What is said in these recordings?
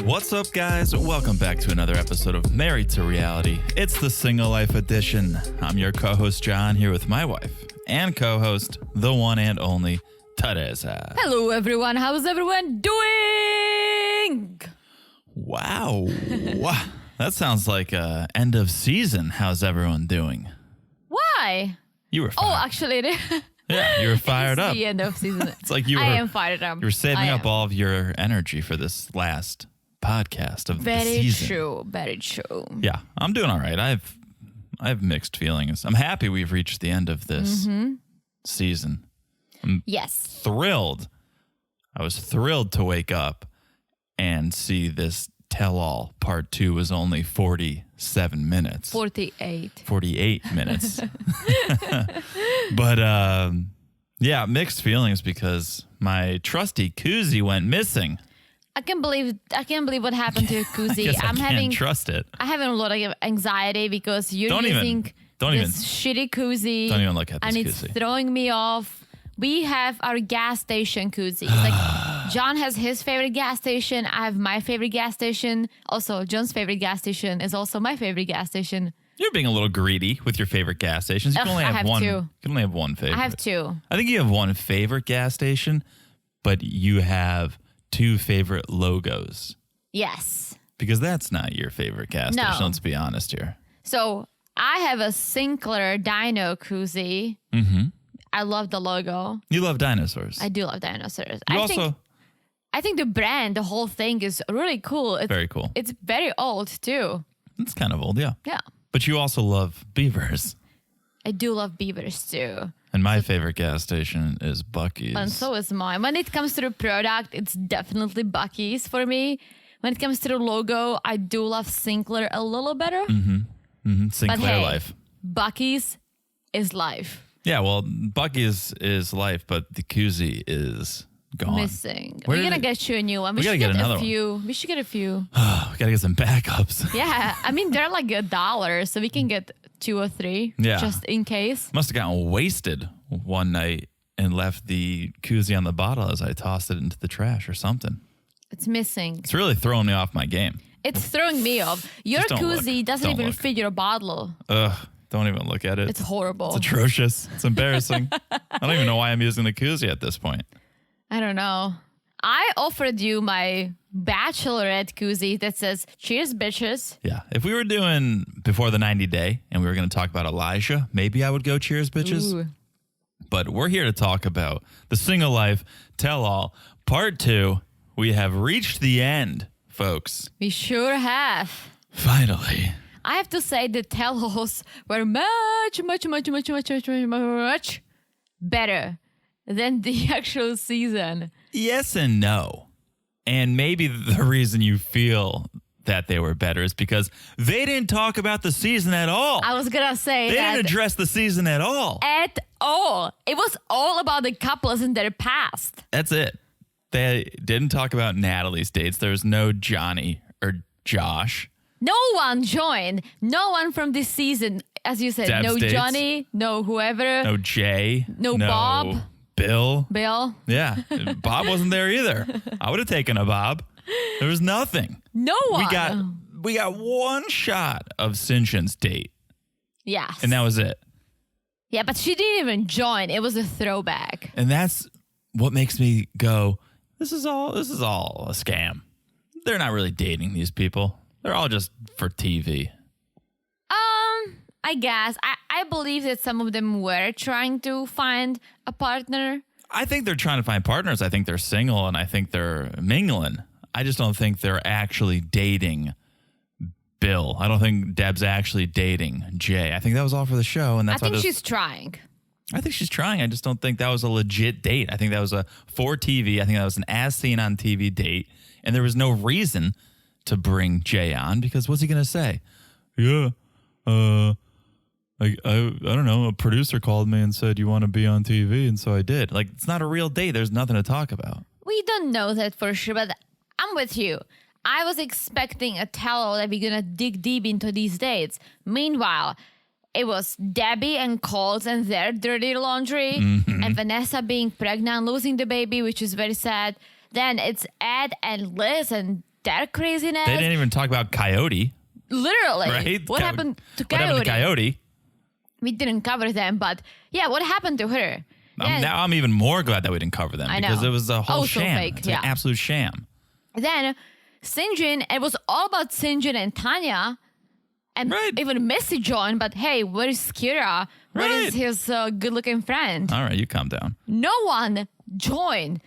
What's up, guys? Welcome back to another episode of Married to Reality. It's the Single Life Edition. I'm your co-host, John, here with my wife and co-host, the one and only, Teresa. Hello, everyone. How's everyone doing? Wow. That sounds like end of season. How's everyone doing? Why? You were fired. Oh, actually, Yeah, you were fired up. the end of season. It's like you were. I am fired up. You were saving up all of your energy for this last podcast of the season. Very true. Yeah, I'm doing all right. I have mixed feelings. I'm happy we've reached the end of this season. Yes. Thrilled. I was thrilled to wake up and see this tell-all part 2 was only 47 minutes. 48 minutes. But yeah, mixed feelings because my trusty koozie went missing. I can't believe what happened to your koozie. I can't trust it. I have a lot of anxiety because you're using this shitty koozie. Don't even look at this and it's koozie. throwing me off. We have our gas station koozies. Like John has his favorite gas station. I have my favorite gas station. Also, John's favorite gas station is also my favorite gas station. You're being a little greedy with your favorite gas stations. You can only have one. two. You can only have one favorite. I have two. I think you have one favorite gas station, but you have 2 favorite logos. Yes. Because that's not your favorite gas station. Let's be honest here. So I have a Sinclair Dino koozie. Mm-hmm. I love the logo. You love dinosaurs. I do love dinosaurs. I think the brand, the whole thing is really cool. It's very cool. It's very old too. It's kind of old, yeah. Yeah. But you also love beavers. I do love beavers too. And my favorite gas station is Buc-ee's. And so is mine. When it comes to the product, it's definitely Buc-ee's for me. When it comes to the logo, I do love Sinclair a little better. Sinclair but hey, Life. Buc-ee's is life. Yeah, well, Buc-ee's is life, but the koozie is gone. Missing. We're going to get you a new one. We should get another one. We should get a few. We got to get some backups. Yeah. I mean, they're like $1, so we can get 2 or 3 just in case. Must have gotten wasted one night and left the koozie on the bottle as I tossed it into the trash or something. It's missing. It's really throwing me off my game. It's throwing me off. Your koozie doesn't even fit your bottle. Ugh. Don't even look at it. It's horrible. It's atrocious. It's embarrassing. I don't even know why I'm using the koozie at this point. I don't know. I offered you my bachelorette koozie that says, cheers, bitches. Yeah. If we were doing before the 90 day and we were going to talk about Elijah, maybe I would go cheers, bitches. Ooh. But we're here to talk about the Single Life Tell-All Part 2. We have reached the end, folks. We sure have. Finally. I have to say the tell-alls were much better than the actual season. Yes and no. And maybe the reason you feel that they were better is because they didn't talk about the season at all. I was going to say they didn't address the season at all. At all. It was all about the couples in their past. That's it. They didn't talk about Natalie's dates. There was no Johnny or Josh. No one joined. No one from this season. As you said, Deb's no dates. Johnny, no whoever. No Jay. No Bob. Bill. Yeah. Bob wasn't there either. I would have taken a Bob. There was nothing. No one. We got one shot of Syngin's date. Yes. And that was it. Yeah, but she didn't even join. It was a throwback. And that's what makes me go, this is all a scam. They're not really dating these people. They're all just for TV. I guess. I believe that some of them were trying to find a partner. I think they're trying to find partners. I think they're single and I think they're mingling. I just don't think they're actually dating Bill. I don't think Deb's actually dating Jay. I think that was all for the show. And that's I think she's trying. I think she's trying. I just don't think that was a legit date. I think that was a for TV. I think that was an as seen on TV date. And there was no reason to bring Jay on because what's he going to say? Yeah, I don't know. A producer called me and said, you want to be on TV? And so I did. Like, it's not a real date. There's nothing to talk about. We don't know that for sure, but I'm with you. I was expecting a tell-all that we're going to dig deep into these dates. Meanwhile, it was Debbie and Coles and their dirty laundry, and Vanessa being pregnant, losing the baby, which is very sad. Then it's Ed and Liz and that craziness. They didn't even talk about Coyote. Literally. Right? What happened to What happened to Coyote? We didn't cover them, but yeah, what happened to her? Now I'm even more glad that we didn't cover them because it was a whole Also sham. fake, It's an absolute sham. Then Syngin, it was all about Syngin and Tania. And even Missy joined, but hey, where is Kira? Where is his good-looking friend? All right, you calm down. No one joined.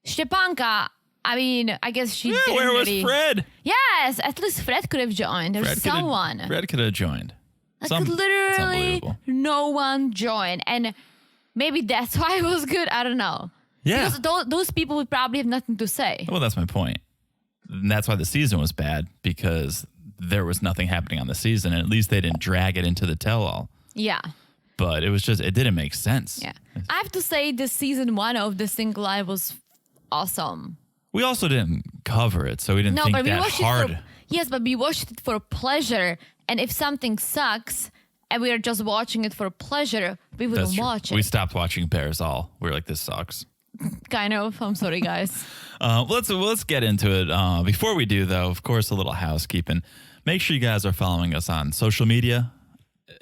Stepanka, I mean, I guess she didn't where was really... Fred? Yes, at least Fred could have joined. There's someone. Fred could have joined. Like literally no one joined. And maybe that's why it was good. I don't know. Yeah. Because those people would probably have nothing to say. Well, that's my point. And that's why the season was bad, because there was nothing happening on the season. And at least they didn't drag it into the tell-all. Yeah. But it didn't make sense. Yeah. I have to say the season 1 of The Single Life was awesome. We also didn't cover it, so we didn't think that hard. Yes, but we watched it for pleasure. And if something sucks and we are just watching it for pleasure, we wouldn't watch it. We stopped watching Bears All. We were like, this sucks. Kind of. I'm sorry, guys. Let's get into it. Before we do, though, of course, a little housekeeping. Make sure you guys are following us on social media,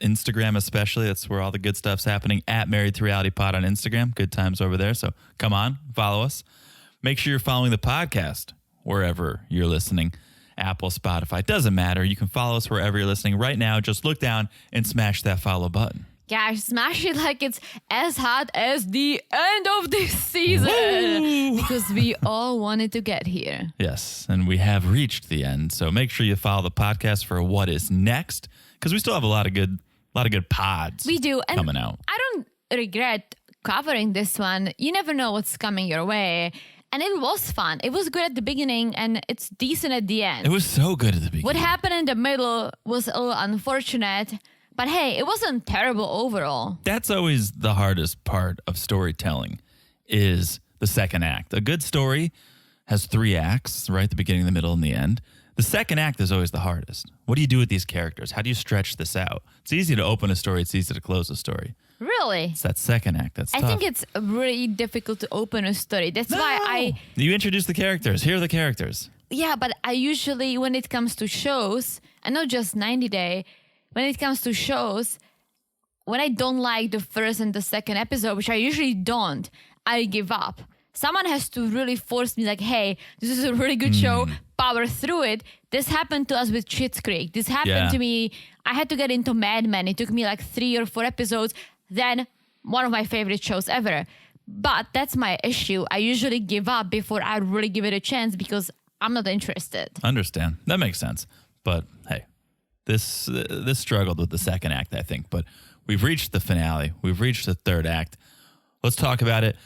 Instagram especially. That's where all the good stuff's happening. At Married to Reality Pod on Instagram. Good times over there. So come on, follow us. Make sure you're following the podcast wherever you're listening. Apple, Spotify, doesn't matter. You can follow us wherever you're listening right now. Just look down and smash that follow button. Gosh, smash it like it's as hot as the end of this season. Woo! Because we all wanted to get here. Yes, and we have reached the end. So make sure you follow the podcast for what is next, because we still have a lot of good pods. We do, and coming out. I don't regret covering this one. You never know what's coming your way. And it was fun. It was good at the beginning, and it's decent at the end. It was so good at the beginning. What happened in the middle was a little unfortunate, but hey, it wasn't terrible overall. That's always the hardest part of storytelling, is the second act. A good story has 3 acts, right? The beginning, the middle, and the end. The second act is always the hardest. What do you do with these characters? How do you stretch this out? It's easy to open a story. It's easy to close a story. Really? It's that second act that's tough. I think it's really difficult to open a story. That's why You introduce the characters. Here are the characters. Yeah, but I usually, when it comes to shows, and not just 90 Day, when it comes to shows, when I don't like the first and the second episode, which I usually don't, I give up. Someone has to really force me, like, hey, this is a really good show, power through it. This happened to us with Schitt's Creek. This happened to me. I had to get into Mad Men. It took me like 3 or 4 episodes. Then one of my favorite shows ever. But that's my issue. I usually give up before I really give it a chance because I'm not interested. Understand. That makes sense. But hey, this struggled with the second act, I think. But we've reached the finale. We've reached the third act. Let's talk about it.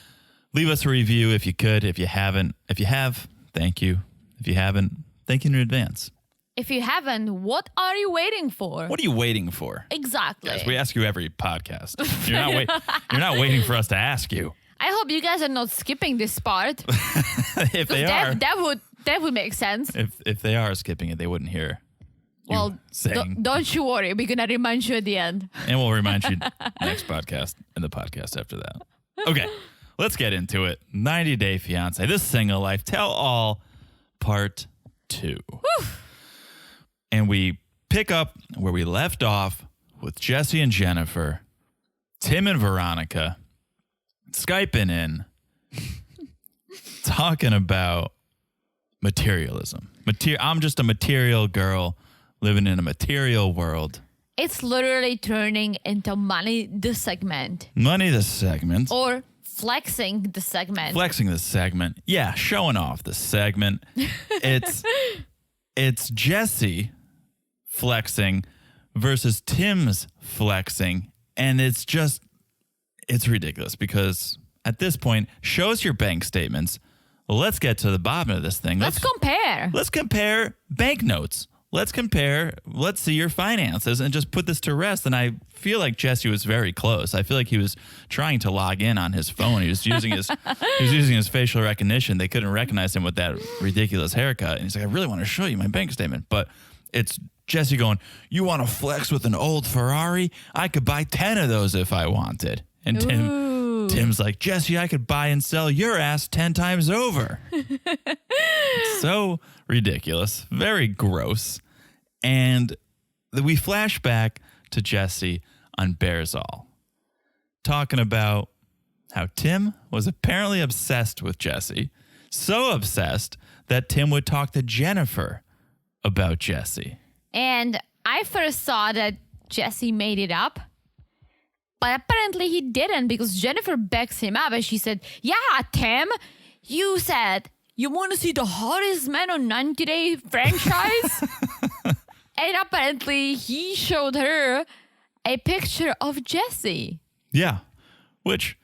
Leave us a review if you could. If you haven't, if you have, thank you. If you haven't, thank you in advance. If you haven't, what are you waiting for? What are you waiting for? Exactly. Yes, we ask you every podcast. You're not waiting for us to ask you. I hope you guys are not skipping this part. If they are, that would make sense. If they are skipping it, they wouldn't hear. Well, don't you worry. We're gonna remind you at the end. And we'll remind you next podcast and the podcast after that. Okay, let's get into it. 90 Day Fiance, This Single Life, Tell All, Part 2. Whew. And we pick up where we left off with Jesse and Jennifer, Tim and Veronica, Skyping in, talking about materialism. I'm just a material girl living in a material world. It's literally turning into Money the Segment. Money the Segment. Or flexing the segment. Flexing the segment. Yeah, showing off the segment. It's Jesse flexing versus Tim's flexing. And it's ridiculous because at this point, show us your bank statements. Let's get to the bottom of this thing. Let's compare. Let's compare banknotes. Let's see your finances and just put this to rest. And I feel like Jesse was very close. I feel like he was trying to log in on his phone. He was using his facial recognition. They couldn't recognize him with that ridiculous haircut. And he's like, I really want to show you my bank statement. But it's Jesse going, you want to flex with an old Ferrari? I could buy 10 of those if I wanted. And Tim's like, Jesse, I could buy and sell your ass 10 times over. So ridiculous. Very gross. And we flash back to Jesse on Bearsall, talking about how Tim was apparently obsessed with Jesse. So obsessed that Tim would talk to Jennifer about Jesse. And I first thought that Jesse made it up. But apparently he didn't, because Jennifer backs him up and she said, yeah, Tim, you said you want to see the hottest man on 90-Day franchise? And apparently he showed her a picture of Jesse. Yeah, which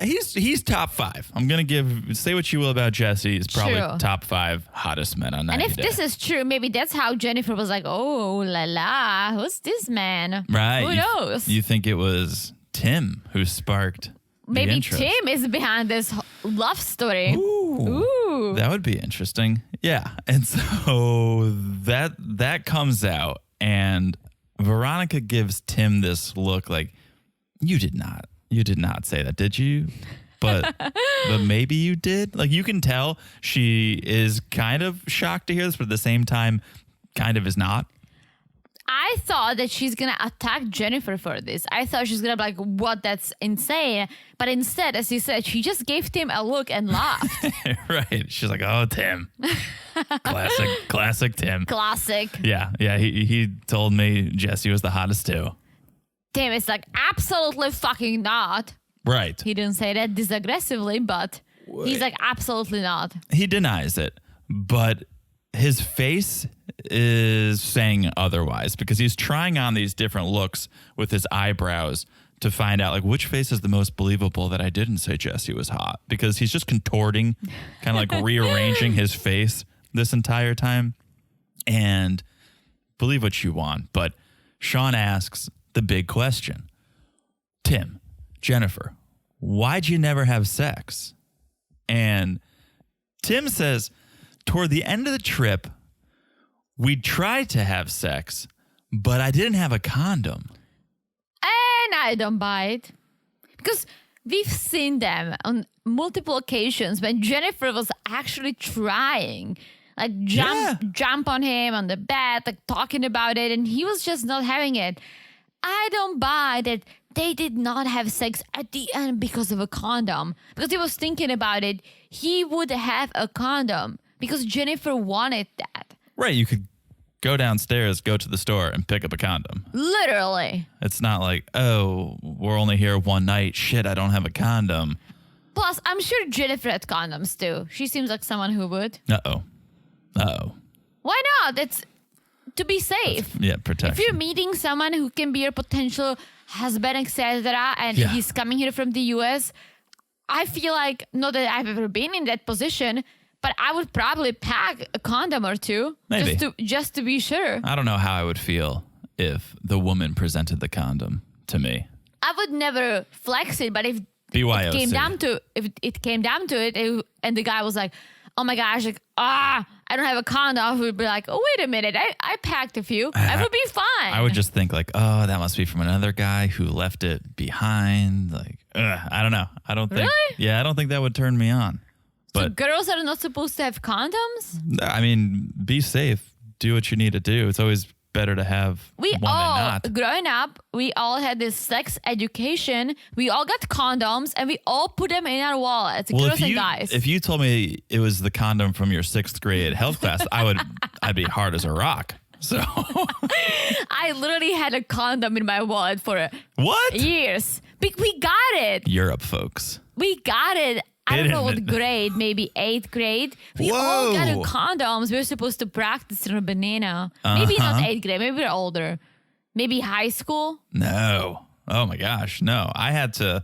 he's top 5. I'm going to say what you will about Jesse. He's probably True. top 5 hottest men on 90 And if Day. this is true, maybe that's how Jennifer was like, oh, la la, who's this man? Right. Who knows? You think it was Tim who sparked the Maybe interest. Tim is behind this love story. Ooh. That would be interesting. Yeah. And so that comes out, and Veronica gives Tim this look like, you did not say that, did you? But maybe you did. Like, you can tell she is kind of shocked to hear this, but at the same time, kind of is not. I thought that she's going to attack Jennifer for this. I thought she's going to be like, what, that's insane. But instead, as you said, she just gave Tim a look and laughed. Right. She's like, oh, Tim. Classic Tim. Classic. Yeah. He told me Jesse was the hottest too. Tim is like, absolutely fucking not. Right. He didn't say that this aggressively, but he's like, absolutely not. He denies it, but his face is saying otherwise, because he's trying on these different looks with his eyebrows to find out, like, which face is the most believable that I didn't say Jesse was hot, because he's just contorting, kind of like rearranging his face this entire time. And believe what you want, but Sean asks the big question. Tim, Jennifer, why'd you never have sex? And Tim says, toward the end of the trip, we tried to have sex, but I didn't have a condom. And I don't buy it. Because we've seen them on multiple occasions when Jennifer was actually trying. Like jump on him on the bed, like talking about it, and he was just not having it. I don't buy that they did not have sex at the end because of a condom. Because he was thinking about it, he would have a condom because Jennifer wanted that. Right, you could go downstairs, go to the store, and pick up a condom. Literally. It's not like, oh, we're only here one night. Shit, I don't have a condom. Plus, I'm sure Jennifer had condoms too. She seems like someone who would. Uh-oh. Why not? It's to be safe. Yeah, protection. If you're meeting someone who can be your potential husband, etc., and he's coming here from the US, I feel like, not that I've ever been in that position, but I would probably pack a condom or two. Maybe. Just to be sure. I don't know how I would feel if the woman presented the condom to me. I would never flex it, but if BYOC. it came down to it, and the guy was like, oh my gosh, like, I don't have a condom, I would be like, oh, wait a minute, I packed a few. I would be fine. I would just think like, oh, that must be from another guy who left it behind. Like, I don't know. I don't think. Really? Yeah, I don't think that would turn me on. So But girls are not supposed to have condoms? I mean, be safe. Do what you need to do. It's always better to have We one than all, not. growing up, we all had this sex education. We all got condoms and we all put them in our wallets, girls and guys. If you told me it was the condom from your 6th grade health class, I'd be hard as a rock. So I literally had a condom in my wallet for what? years. We got it. Europe, folks. We got it. I don't know what Hidden. grade, maybe 8th grade. We all got Whoa. condoms. We were supposed to practice on a banana. Maybe not 8th grade. Maybe we're older. Maybe high school. No. Oh my gosh. No. I had to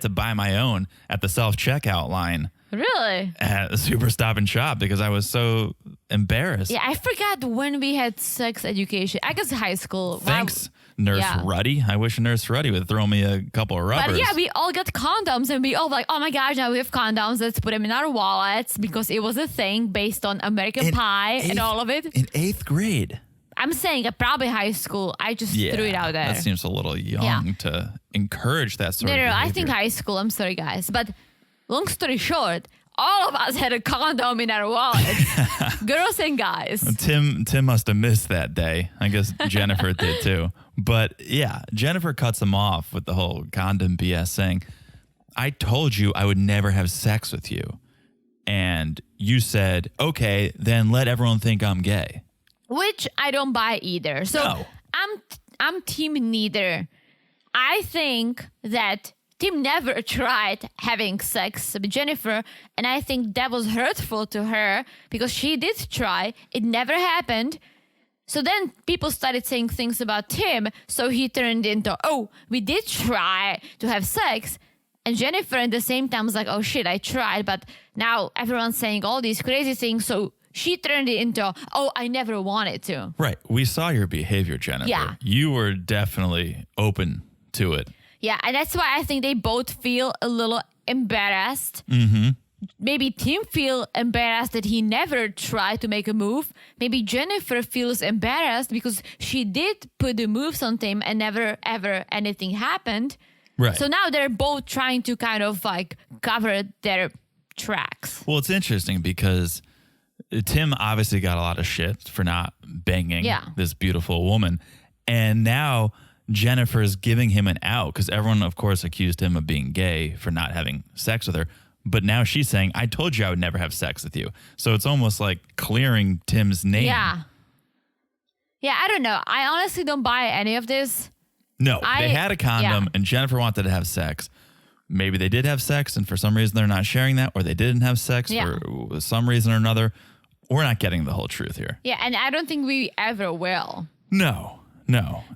buy my own at the self-checkout line Really? at Super Stop and Shop because I was so embarrassed. Yeah, I forgot when we had sex education. I guess high school. Thanks, Nurse Yeah. Ruddy. I wish Nurse Ruddy would throw me a couple of rubbers. But yeah, we all got condoms and we all like, oh my gosh, now we have condoms. Let's put them in our wallets because it was a thing based on American Pie and all of it. In 8th grade. I'm saying probably high school. I just threw it out there. That seems a little young to encourage that sort of No, behavior. I think high school. I'm sorry, guys. But long story short, all of us had a condom in our wallets. Girls and guys. Tim must have missed that day. I guess Jennifer did too. But yeah, Jennifer cuts him off with the whole condom BS, saying, I told you I would never have sex with you. And you said, okay, then let everyone think I'm gay. Which I don't buy either. So No. I'm team neither. I think that Tim never tried having sex with Jennifer, and I think that was hurtful to her because she did try. It never happened. So then people started saying things about Tim, so he turned into, oh, we did try to have sex. And Jennifer at the same time was like, oh shit, I tried, but now everyone's saying all these crazy things, so she turned it into, oh, I never wanted to. Right. We saw your behavior, Jennifer. Yeah. You were definitely open to it. Yeah, and that's why I think they both feel a little embarrassed. Maybe Tim feel embarrassed that he never tried to make a move. Maybe Jennifer feels embarrassed because she did put the moves on Tim and never ever anything happened. Right. So now they're both trying to kind of like cover their tracks. Well, it's interesting because Tim obviously got a lot of shit for not banging this beautiful woman. And now Jennifer's giving him an out because everyone, of course, accused him of being gay for not having sex with her. But now she's saying, I told you I would never have sex with you. So it's almost like clearing Tim's name. Yeah. Yeah, I don't know. I honestly don't buy any of this. No, they had a condom and Jennifer wanted to have sex. Maybe they did have sex and for some reason they're not sharing that, or they didn't have sex for some reason or another. We're not getting the whole truth here. Yeah, and I don't think we ever will. No.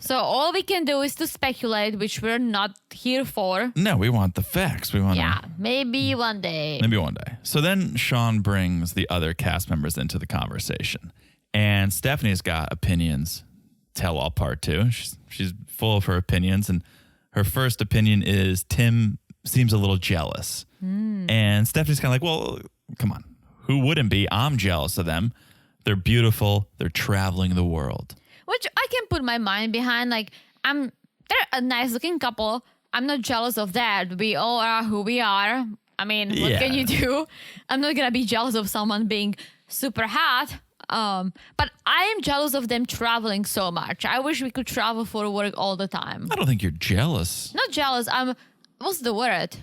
So all we can do is to speculate, which we're not here for. No, we want the facts. We want maybe one day. Maybe one day. So then Sean brings the other cast members into the conversation. And Stephanie's got opinions. Tell all part two. She's full of her opinions. And her first opinion is Tim seems a little jealous. And Stephanie's kind of like, well, come on. Who wouldn't be? I'm jealous of them. They're beautiful. They're traveling the world. Which I can put my mind behind. Like, they're a nice looking couple. I'm not jealous of that. We all are who we are. I mean, what can you do? I'm not going to be jealous of someone being super hot. But I am jealous of them traveling so much. I wish we could travel for work all the time. I don't think you're jealous. Not jealous. What's the word?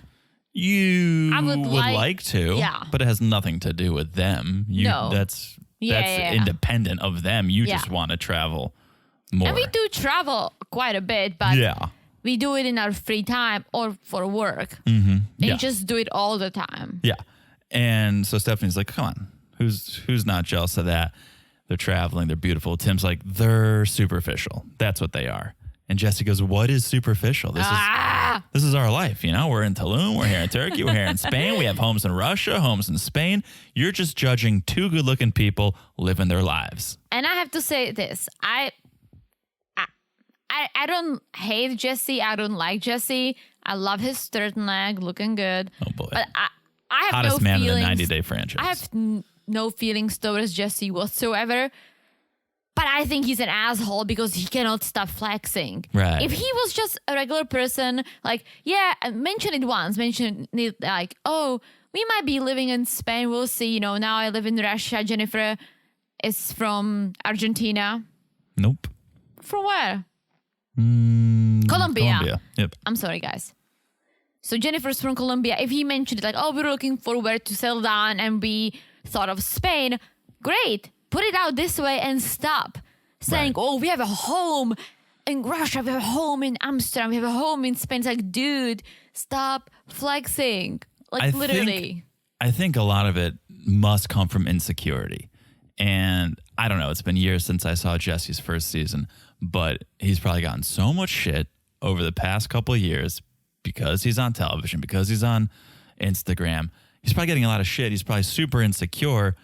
You would like to, but it has nothing to do with them. No. That's independent of them. You just want to travel more. And we do travel quite a bit, but we do it in our free time or for work. And you just do it all the time. Yeah. And so Stephanie's like, come on, who's not jealous of that? They're traveling. They're beautiful. Tim's like, they're superficial. That's what they are. And Jesse goes, what is superficial? This is our life. You know, we're in Tulum. We're here in Turkey. We're here in Spain. We have homes in Russia, homes in Spain. You're just judging two good looking people living their lives. And I have to say this. I don't hate Jesse. I don't like Jesse. I love his turtleneck, looking good. Oh, boy. But I have Hottest no man feelings. in the 90-day franchise. I have no feelings towards Jesse whatsoever. But I think he's an asshole because he cannot stop flexing. Right. If he was just a regular person, like, mention it once. Mention it like, oh, we might be living in Spain. We'll see. You know, now I live in Russia. Jennifer is from Argentina. Nope. From where? Colombia. Yep. I'm sorry, guys. So Jennifer's from Colombia. If he mentioned it like, oh, we're looking forward to settle down and we thought of Spain, great. Put it out this way and stop saying, oh, we have a home in Russia. We have a home in Amsterdam. We have a home in Spain. It's like, dude, stop flexing. Like, literally. I think a lot of it must come from insecurity. And I don't know. It's been years since I saw Jesse's first season, but he's probably gotten so much shit over the past couple of years because he's on television, because he's on Instagram. He's probably getting a lot of shit. He's probably super insecure.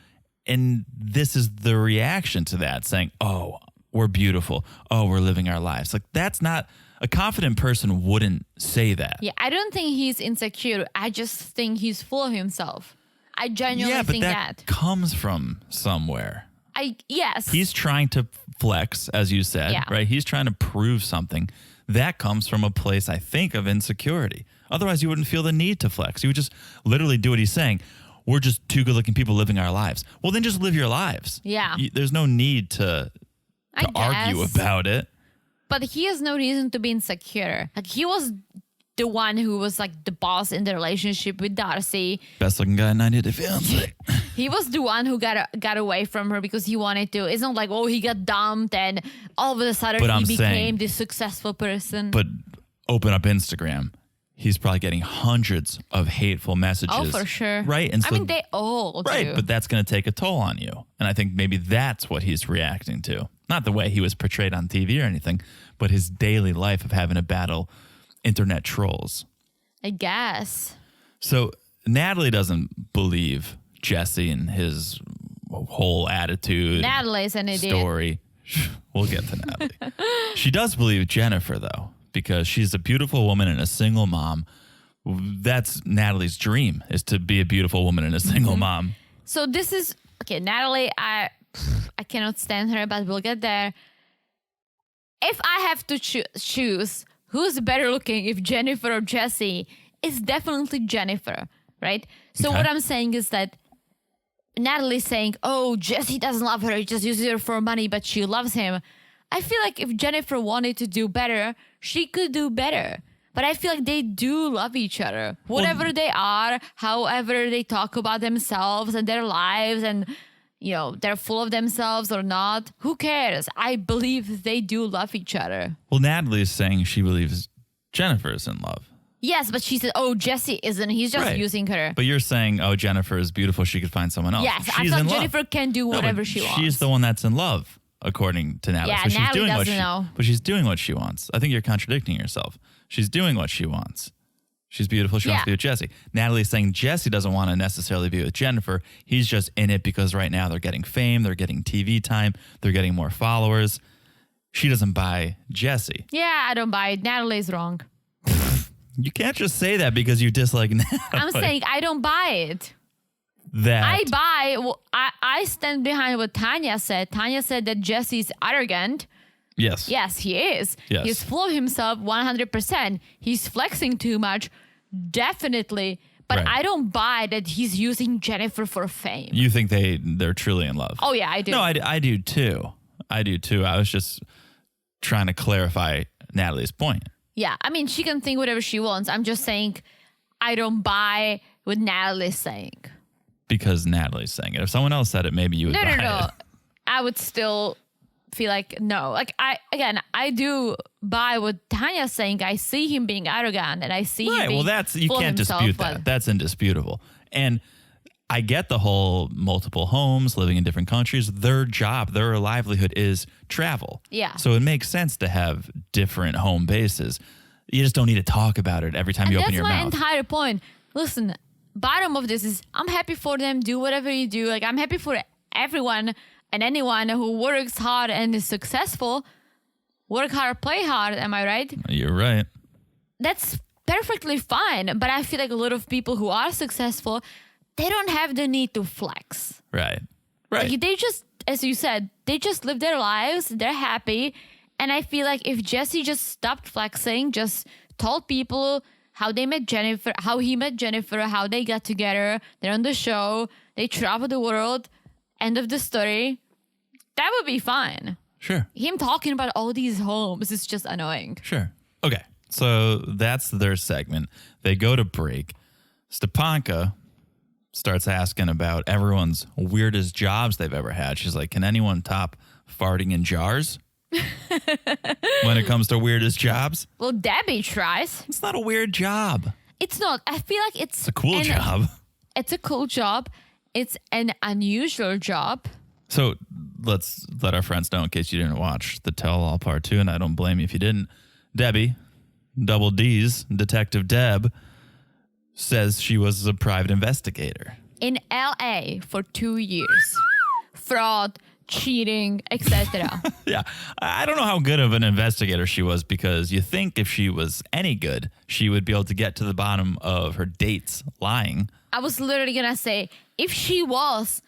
And this is the reaction to that, saying, oh, we're beautiful. Oh, we're living our lives. Like, that's not, a confident person wouldn't say that. Yeah, I don't think he's insecure. I just think he's full of himself. I genuinely think that comes from somewhere. Yes. He's trying to flex, as you said, Yeah. right? He's trying to prove something. That comes from a place, I think, of insecurity. Otherwise, you wouldn't feel the need to flex. You would just literally do what he's saying. We're just two good-looking people living our lives. Well, then just live your lives. Yeah. There's no need to argue guess. about it. But he has no reason to be insecure. Like, he was the one who was like the boss in the relationship with Darcy. Best looking guy in 90 Day Fiance. He was the one who got away from her because he wanted to. It's not like, oh, he got dumped and all of a sudden But he I'm became saying- this successful person. But open up Instagram. He's probably getting hundreds of hateful messages. Oh, for sure. Right? And I so, mean, they all right, do. but that's going to take a toll on you. And I think maybe that's what he's reacting to. Not the way he was portrayed on TV or anything, but his daily life of having to battle internet trolls. I guess. So Natalie doesn't believe Jesse and his whole attitude, Natalie's an idiot. story. We'll get to Natalie. She does believe Jennifer, though, because she's a beautiful woman and a single mom. That's Natalie's dream, is to be a beautiful woman and a single mom. So this is okay. Natalie, I cannot stand her, but we'll get there. If I have to choose who's better looking, if Jennifer or Jesse, it's definitely Jennifer, right? So Okay. what I'm saying is that Natalie's saying, oh, Jesse doesn't love her, he just uses her for money, but she loves him. I feel like if Jennifer wanted to do better, she could do better. But I feel like they do love each other. Whatever they are, however they talk about themselves and their lives and, you know, they're full of themselves or not, who cares? I believe they do love each other. Well, Natalie's saying she believes Jennifer is in love. Yes, but she said, oh, Jesse isn't. He's just Right. using her. But you're saying, oh, Jennifer is beautiful. She could find someone else. Yes, I She's thought in love. Jennifer can do No, but whatever she wants. She's the one that's in love, according to Natalie. Yeah, so she's Natalie doing what doesn't she, know. But she's doing what she wants. I think you're contradicting yourself. She's doing what she wants. She's beautiful. She wants Yeah. to be with Jesse. Natalie's saying Jesse doesn't want to necessarily be with Jennifer. He's just in it because right now they're getting fame. They're getting TV time. They're getting more followers. She doesn't buy Jesse. Yeah, I don't buy it. Natalie's wrong. You can't just say that because you dislike Natalie. I'm saying I don't buy it. that. I stand behind what Tania said. Tania said that Jesse's arrogant. Yes. Yes, he is. Yes. He's full of himself 100%. He's flexing too much. Definitely. But Right. I don't buy that he's using Jennifer for fame. You think they're truly in love? Oh, yeah, I do. No, I do too. I do too. I was just trying to clarify Natalie's point. Yeah, I mean, she can think whatever she wants. I'm just saying I don't buy what Natalie's saying. Because Natalie's saying it. If someone else said it, maybe you would buy No. it. I would still feel like no. Like I do buy what Tanya's saying. I see him being arrogant and I see him Right. being Well, that's you full of can't himself, dispute but- that. That's indisputable. And I get the whole multiple homes, living in different countries. Their job, their livelihood is travel. Yeah. So it makes sense to have different home bases. You just don't need to talk about it every time And you that's open your my mouth. entire point. Listen, bottom of this is I'm happy for them. Do whatever you do. Like I'm happy for everyone and anyone who works hard and is successful. Work hard, play hard. Am I right? You're right. That's perfectly fine. But I feel like a lot of people who are successful, they don't have the need to flex. Right. Right. Like they just, as you said, they just live their lives. They're happy. And I feel like if Jesse just stopped flexing, just told people how they met Jennifer, how he met Jennifer, how they got together, they're on the show, they travel the world, end of the story, that would be fine. Sure. Him talking about all these homes is just annoying. Sure. Okay. So that's their segment. They go to break. Stepanka starts asking about everyone's weirdest jobs they've ever had. She's like, can anyone top farting in jars? When it comes to weirdest jobs? Well, Debbie tries. It's not a weird job. It's not. I feel like it's It's a cool job. It's a cool job. It's an unusual job. So let's let our friends know in case you didn't watch the Tell All Part 2, and I don't blame you if you didn't. Debbie, double D's, Detective Deb, says she was a private investigator. In LA for 2 years. Fraud, cheating, etc. Yeah, I don't know how good of an investigator she was because you think if she was any good, she would be able to get to the bottom of her dates lying. I was literally gonna say, if she was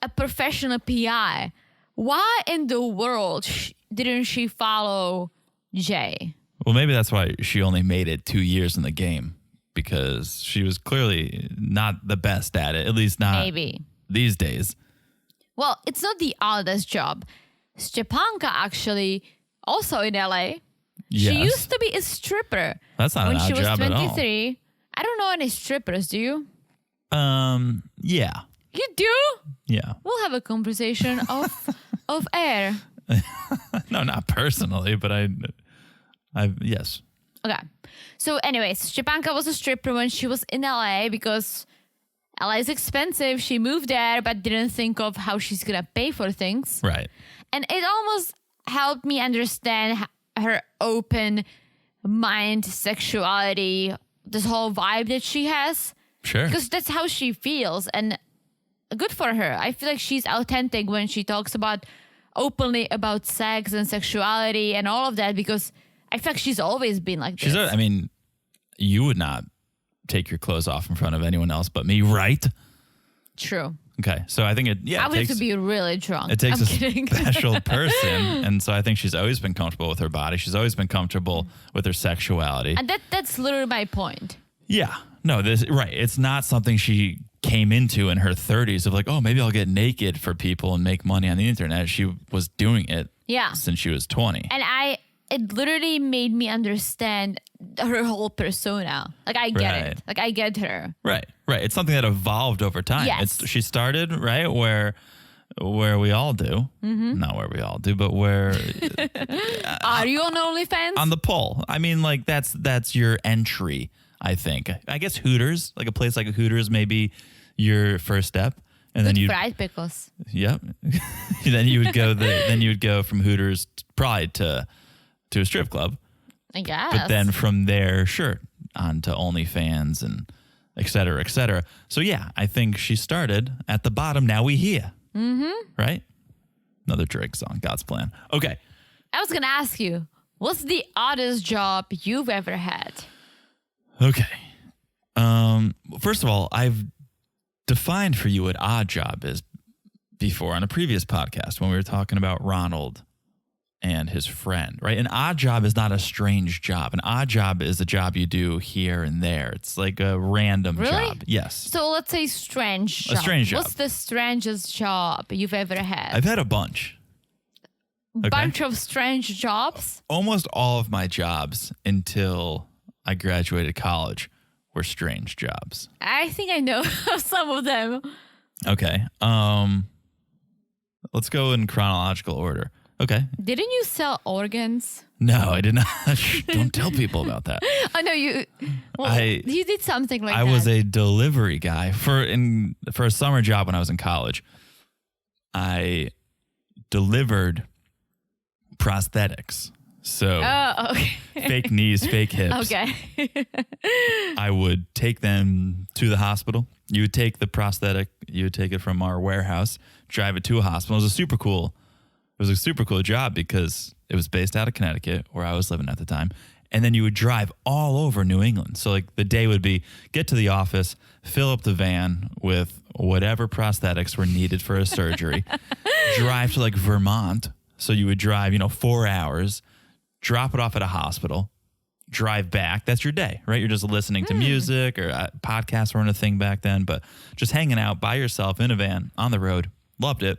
a professional PI, why in the world didn't she follow Jay? Well, maybe that's why she only made it 2 years in the game, because she was clearly not the best at it, at least not Maybe. these days. Well, it's not the oddest job. Stepanka actually also in LA. Yes. She used to be a stripper. That's not when an she odd was job at all. 23. I don't know any strippers, do you? Yeah. You do? Yeah. We'll have a conversation of air. No, not personally, but yes. Okay. So anyways, Stepanka was a stripper when she was in LA because LA is expensive. She moved there but didn't think of how she's going to pay for things. Right. And it almost helped me understand her open mind sexuality, this whole vibe that she has. Sure. Because that's how she feels. And good for her. I feel like she's authentic when she talks about openly about sex and sexuality and all of that, because I feel like she's always been like this. I mean, you would not take your clothes off in front of anyone else but me, right? True. Okay. So I think I would have to be really drunk. It takes I'm a kidding. special person. And so I think she's always been comfortable with her body. She's always been comfortable with her sexuality. And that's literally my point. Yeah. No, right. It's not something she came into in her 30s of like, oh, maybe I'll get naked for people and make money on the internet. She was doing it since she was 20. And it literally made me understand her whole persona. Like, I get it. Like, I get her. Right. It's something that evolved over time. Yes. She started, right, where we all do. Mm-hmm. Not where we all do, but where... Are you on OnlyFans? On the pole. I mean, like, that's your entry, I think. I guess Hooters, like a place like Hooters, may be your first step. And Good then you fried pickles. Yep. Then you would go from Hooters probably to a strip club. I guess. But then from there, sure, on to OnlyFans and et cetera, et cetera. So yeah, I think she started at the bottom. Now we here. Mm-hmm. Right? Another Drake song, God's Plan. Okay. I was going to ask you, what's the oddest job you've ever had? Okay. First of all, I've defined for you what odd job is before on a previous podcast when we were talking about Ronald and his friend, right? An odd job is not a strange job. An odd job is a job you do here and there. It's like a random job. Yes. So let's say strange job. A strange job. What's the strangest job you've ever had? I've had a bunch. Okay. Bunch of strange jobs? Almost all of my jobs until I graduated college were strange jobs. I think I know some of them. Okay. Let's go in chronological order. Okay. Didn't you sell organs? No, I did not. Don't tell people about that. I know you. Well, you did something like that. I was a delivery guy for a summer job when I was in college. I delivered prosthetics. So okay. fake knees, fake hips. Okay. I would take them to the hospital. You would take the prosthetic, you would take it from our warehouse, drive it to a hospital. It was a super cool job because it was based out of Connecticut, where I was living at the time. And then you would drive all over New England. So like the day would be get to the office, fill up the van with whatever prosthetics were needed for a surgery, drive to like Vermont. So you would drive, 4 hours, drop it off at a hospital, drive back. That's your day, right? You're just listening to music, or podcasts weren't a thing back then, but just hanging out by yourself in a van on the road. Loved it.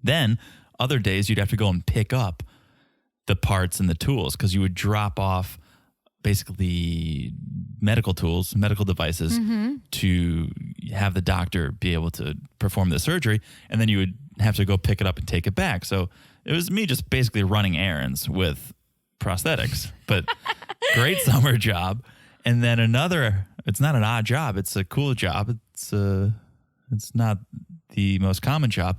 Then other days you'd have to go and pick up the parts and the tools, because you would drop off basically medical tools, medical devices to have the doctor be able to perform the surgery. And then you would have to go pick it up and take it back. So it was me just basically running errands with prosthetics, but great summer job. And then it's not an odd job. It's a cool job. It's not the most common job.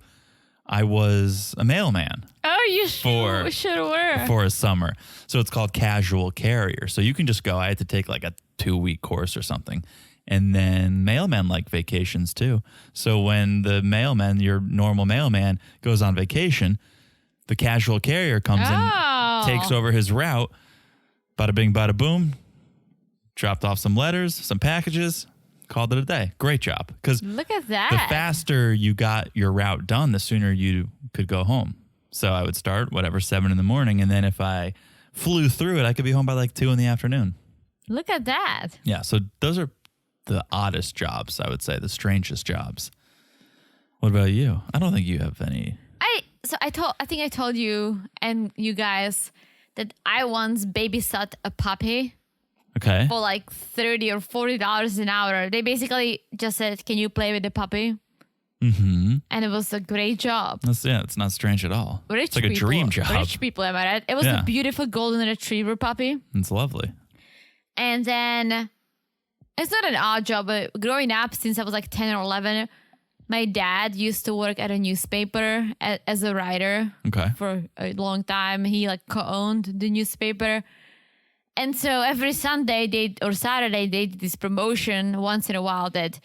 I was a mailman. Oh, you should were. For a summer. So it's called casual carrier. So you can just go. I had to take like a 2-week course or something. And then mailmen like vacations too. So when the mailman, your normal mailman, goes on vacation, the casual carrier comes and takes over his route. Bada bing, bada boom. Dropped off some letters, some packages. called it a day. Great job. Because Look at that. the faster you got your route done, the sooner you could go home. So I would start 7 in the morning. And then if I flew through it, I could be home by like 2 in the afternoon. Look at that. Yeah. So those are the oddest jobs, I would say, the strangest jobs. What about you? I don't think you have any. I think I told you and you guys that I once babysat a puppy Okay. for like $30 or $40 an hour. They basically just said, "Can you play with the puppy?" Mm-hmm. And it was a great job. It's not strange at all. Rich It's like people, a dream job. Rich people, am I right? It was Yeah. a beautiful golden retriever puppy. It's lovely. And then it's not an odd job, but growing up since I was like 10 or 11, my dad used to work at a newspaper as a writer Okay. for a long time. He like co-owned the newspaper. And so every Sunday or Saturday, they did this promotion once in a while that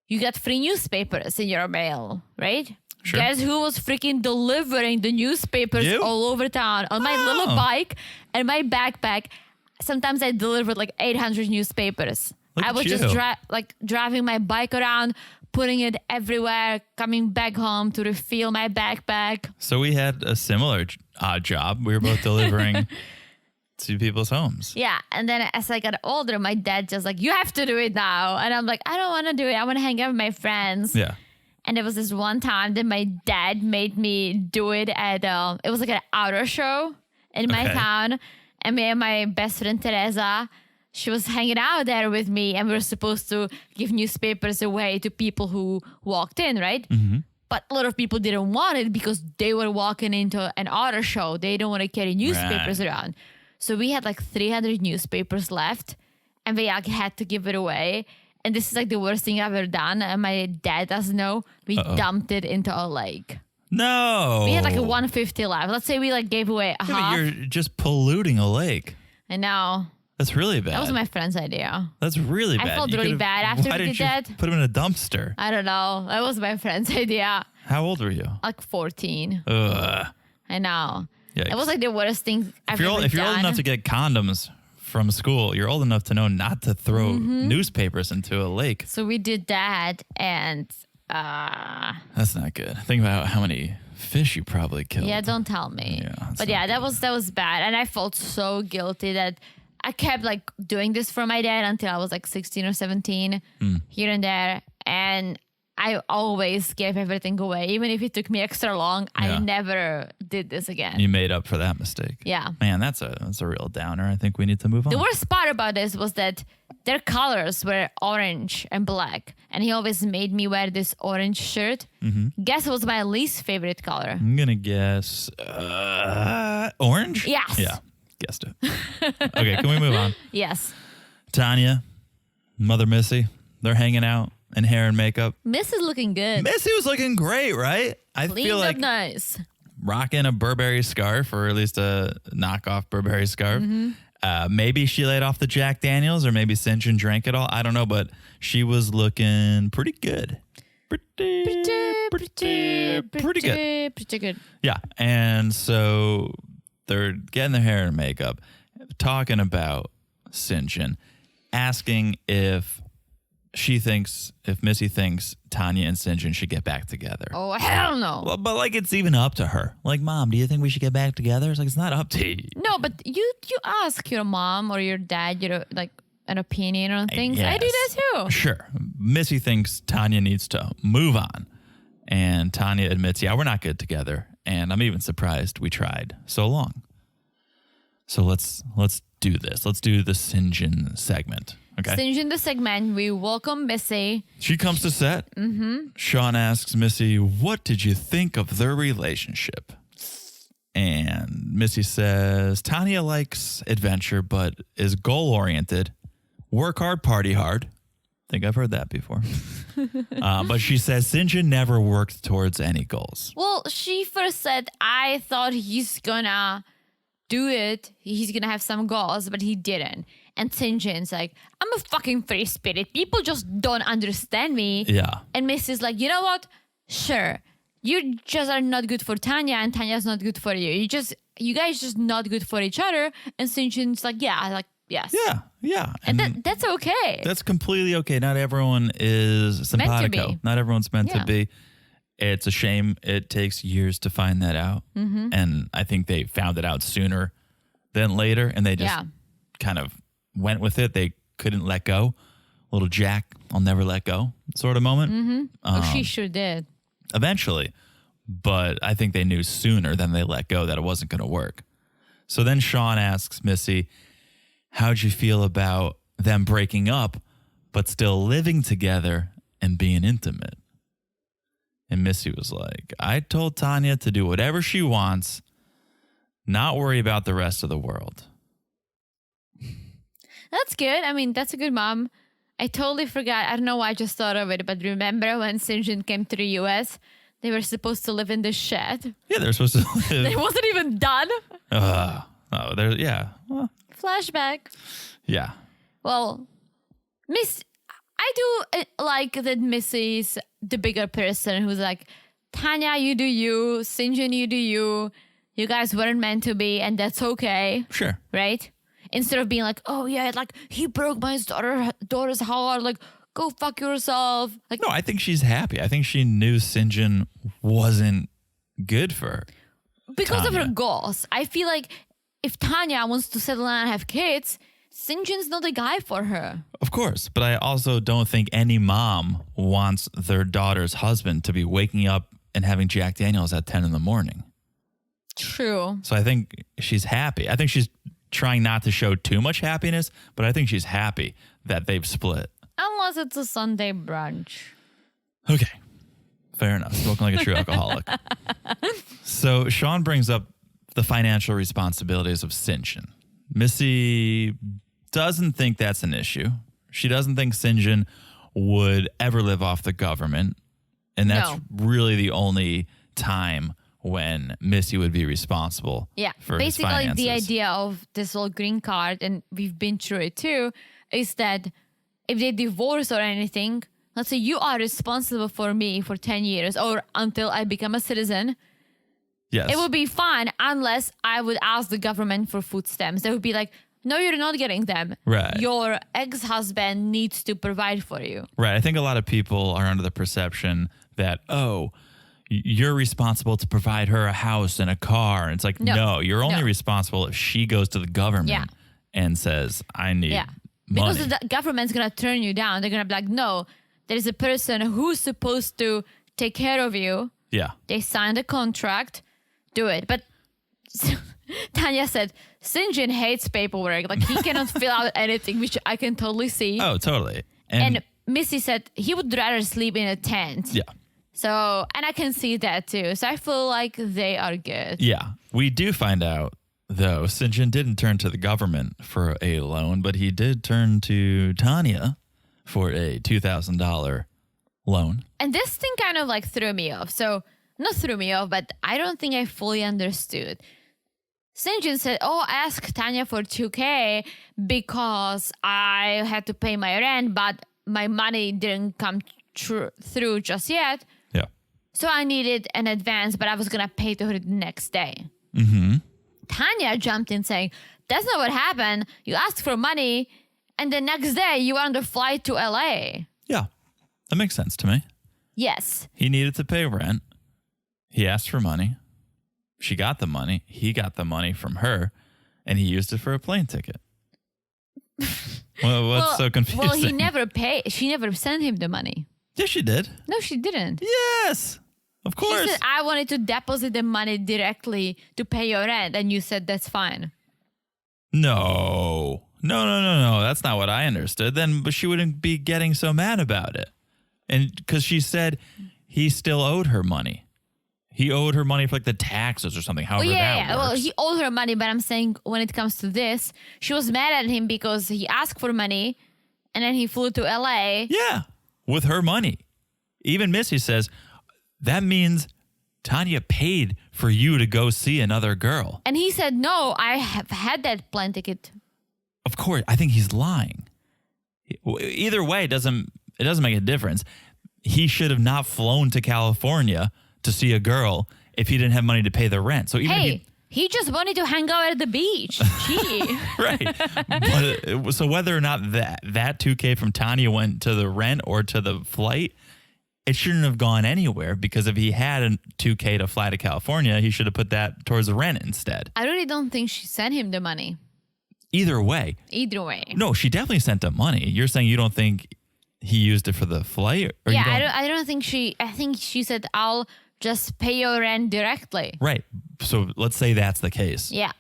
you got free newspapers in your mail, right? Sure. Guess who was freaking delivering the newspapers You? all over town on my little bike and my backpack? Sometimes I delivered like 800 newspapers. Look I at was you. just driving my bike around, putting it everywhere, coming back home to refill my backpack. So we had a similar odd job. We were both delivering to people's homes. Yeah. And then as I got older, my dad just like, "You have to do it now." And I'm like, "I don't want to do it. I want to hang out with my friends." Yeah. And there was this one time that my dad made me do it at, it was like an outer show in my Okay. town. And me and my best friend Teresa, she was hanging out there with me, and we were supposed to give newspapers away to people who walked in, right? Mm-hmm. But a lot of people didn't want it because they were walking into an auto show. They don't want to carry newspapers around. So we had like 300 newspapers left, and we like had to give it away. And this is like the worst thing I've ever done. And my dad doesn't know. We dumped it into a lake. No. We had like a 150 left. Let's say we like gave away a Yeah, half. but you're just polluting a lake. I know. That's really bad. That was my friend's idea. That's really I bad. felt You really could've- bad after why we did did you that. Put him in a dumpster. I don't know. That was my friend's idea. How old were you? Like 14. Ugh. I know. Yikes. It was like the worst thing I've If you're, ever if you're old done. enough to get condoms from school, you're old enough to know not to throw Mm-hmm. newspapers into a lake. So we did that, and That's not good. Think about how many fish you probably killed. yeah, don't tell me. Yeah, that's But not yeah, that was bad, and I felt so guilty that I kept like doing this for my dad until I was like 16 or 17, here and there, and I always gave everything away, even if it took me extra long. Yeah. I never did this again. You made up for that mistake. Yeah. Man, that's a real downer. I think we need to move on. The worst part about this was that their colors were orange and black, and he always made me wear this orange shirt. Mm-hmm. Guess what was my least favorite color? I'm going to guess orange? Yes. Yeah, guessed it. Okay, can we move on? Yes. Tanya, Mother Missy, they're hanging out in hair and makeup. Miss is looking good. Missy was looking great, right? I Cleaned feel up like nice. rocking a Burberry scarf, or at least a knockoff Burberry scarf. Mm-hmm. Maybe she laid off the Jack Daniels, or maybe Syngin drank it all. I don't know, but she was looking pretty good. Pretty good. Pretty good. Yeah. And so they're getting their hair and makeup, talking about Syngin, asking if Missy thinks Tanya and Syngin should get back together. Oh, hell no. Well, but like it's even up to her. Like, Mom, do you think we should get back together? It's like, it's not up to you. No, but you ask your mom or your dad, like an opinion on things. I do Yes. that too. Sure. Missy thinks Tanya needs to move on. And Tanya admits, yeah, we're not good together. And I'm even surprised we tried so long. So let's do this. Let's do the Syngin segment. Okay. Syngin the segment, we welcome Missy. She comes to set. Mm-hmm. Sean asks Missy, what did you think of their relationship? And Missy says, Tanya likes adventure, but is goal-oriented. Work hard, party hard. I think I've heard that before. But she says Syngin never worked towards any goals. Well, she first said, I thought he's gonna do it. He's gonna have some goals, but he didn't. And Syngin like, I'm a fucking free spirit. People just don't understand me. Yeah. And Missy's like, you know what? Sure. You just are not good for Tanya, and Tanya's not good for you. You guys just not good for each other. And Syngin's like, yeah, like Yes. Yeah. And that's okay. That's completely okay. Not everyone is simpatico. Meant to be. Not everyone's meant Yeah. to be. It's a shame it takes years to find that out. Mm-hmm. And I think they found it out sooner than later. And they just Yeah. kind of went with it. They couldn't let go. Little Jack, I'll never let go sort of moment. Mm-hmm. She sure did. Eventually. But I think they knew sooner than they let go that it wasn't going to work. So then Sean asks Missy, how'd you feel about them breaking up, but still living together and being intimate? And Missy was like, I told Tanya to do whatever she wants, not worry about the rest of the world. That's good. I mean, that's a good mom. I totally forgot. I don't know why I just thought of it, but remember when Syngin came to the U.S., they were supposed to live in the shed. Yeah, they're supposed to live. It wasn't even done. Well, Flashback. yeah. Well, I do like that Missy's the bigger person who's like, Tanya, you do you. Syngin, you do you. You guys weren't meant to be, and that's okay. Sure. Right? Instead of being like, oh yeah, like he broke my daughter's heart. Like, go fuck yourself. Like, No, I think she's happy. I think she knew Syngin wasn't good for her. because of her Tanya. goals. I feel like if Tanya wants to settle down and have kids, Syngin not the guy for her. Of course, but I also don't think any mom wants their daughter's husband to be waking up and having Jack Daniels at 10 in the morning. True. So I think she's happy. I think she's trying not to show too much happiness, but I think she's happy that they've split. Unless it's a Sunday brunch. Okay. Fair enough. Spoken like a true alcoholic. So Sean brings up the financial responsibilities of Syngin. Missy doesn't think that's an issue. She doesn't think Syngin would ever live off the government. And that's No. really the only time when Missy would be responsible Yeah. for Basically, his finances. the idea of this whole green card, and we've been through it too, is that if they divorce or anything, let's say you are responsible for me for 10 years or until I become a citizen, Yes. it would be fine unless I would ask the government for food stamps. They would be like, no, you're not getting them. Right. Your ex-husband needs to provide for you. Right. I think a lot of people are under the perception that, you're responsible to provide her a house and a car. And it's like, no, you're only No. responsible if she goes to the government Yeah. and says, I need Yeah. money. Because the government's going to turn you down. They're going to be like, no, there's a person who's supposed to take care of you. Yeah. They signed a contract. Do it. But Tanya said, Syngin hates paperwork. Like, he cannot fill out anything, which I can totally see. Oh, totally. And Missy said he would rather sleep in a tent. yeah. So, and I can see that too. So I feel like they are good. Yeah. We do find out, though, Syngin didn't turn to the government for a loan, but he did turn to Tanya for a $2,000 loan. And this thing kind of like threw me off. So, not threw me off, but I don't think I fully understood. Syngin said, ask Tanya for $2,000 because I had to pay my rent, but my money didn't come through just yet. Yeah. So I needed an advance, but I was going to pay to her the next day. Mm-hmm. Tanya jumped in saying, that's not what happened. You asked for money, and the next day you were on the flight to LA. Yeah. That makes sense to me. Yes. He needed to pay rent. He asked for money. She got the money. He got the money from her, and he used it for a plane ticket. Well, what's so confusing? Well, he never paid. She never sent him the money. Yes, she did. No, she didn't. Yes, of course. She said, I wanted to deposit the money directly to pay your rent. And you said, that's fine. No. That's not what I understood. Then, but she wouldn't be getting so mad about it. And because she said he still owed her money. He owed her money for like the taxes or something. However that works. Well, he owed her money, but I'm saying when it comes to this, she was mad at him because he asked for money and then he flew to LA. Yeah, with her money. Even Missy says, that means Tanya paid for you to go see another girl. And he said, no, I have had that plane ticket. Of course, I think he's lying. Either way, it doesn't make a difference. He should have not flown to California to see a girl if he didn't have money to pay the rent. So even if Hey, He just wanted to hang out at the beach. Gee. Right. But, so whether or not that $2K from Tania went to the rent or to the flight, it shouldn't have gone anywhere, because if he had a $2K to fly to California, he should have put that towards the rent instead. I really don't think she sent him the money. Either way. No, she definitely sent him money. You're saying you don't think he used it for the flight? Or yeah, I don't think I think she said, I'll just pay your rent directly. Right. So let's say that's the case. Yeah.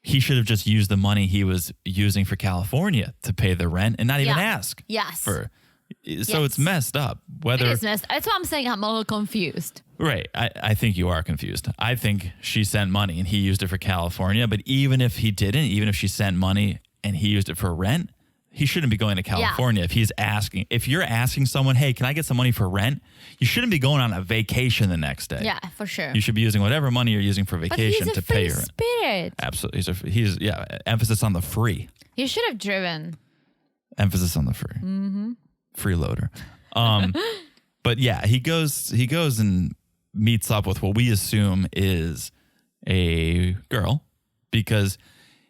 He should have just used the money he was using for California to pay the rent and not even ask. Yes. So it's messed up. Whether it is messed. That's why I'm saying I'm a little confused. Right. I think you are confused. I think she sent money and he used it for California. But even if he didn't, even if she sent money and he used it for rent, he shouldn't be going to California. If you're asking someone, hey, can I get some money for rent? You shouldn't be going on a vacation the next day. Yeah, for sure. You should be using whatever money you're using for vacation to pay your rent. Spirit. Absolutely. He's emphasis on the free. You should have driven. Emphasis on the free. Mm-hmm. Freeloader. But yeah, he goes and meets up with what we assume is a girl, because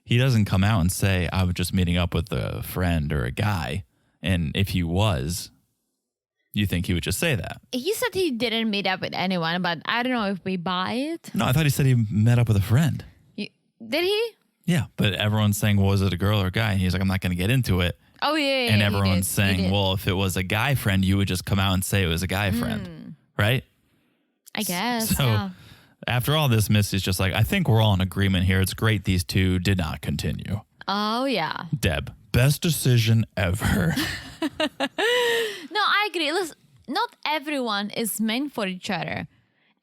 he doesn't come out and say, I was just meeting up with a friend or a guy. And if he was, you think he would just say that. He said he didn't meet up with anyone, but I don't know if we buy it. No, I thought he said he met up with a friend. Did he? Yeah, but everyone's saying, well, was it a girl or a guy? And he's like, I'm not going to get into it. Oh, yeah. And everyone's saying, well, if it was a guy friend, you would just come out and say it was a guy friend. Right? I guess. So yeah. After all this, Missy's just like, I think we're all in agreement here. It's great these two did not continue. Oh, yeah. Deb, best decision ever. No, I agree. Listen, not everyone is meant for each other.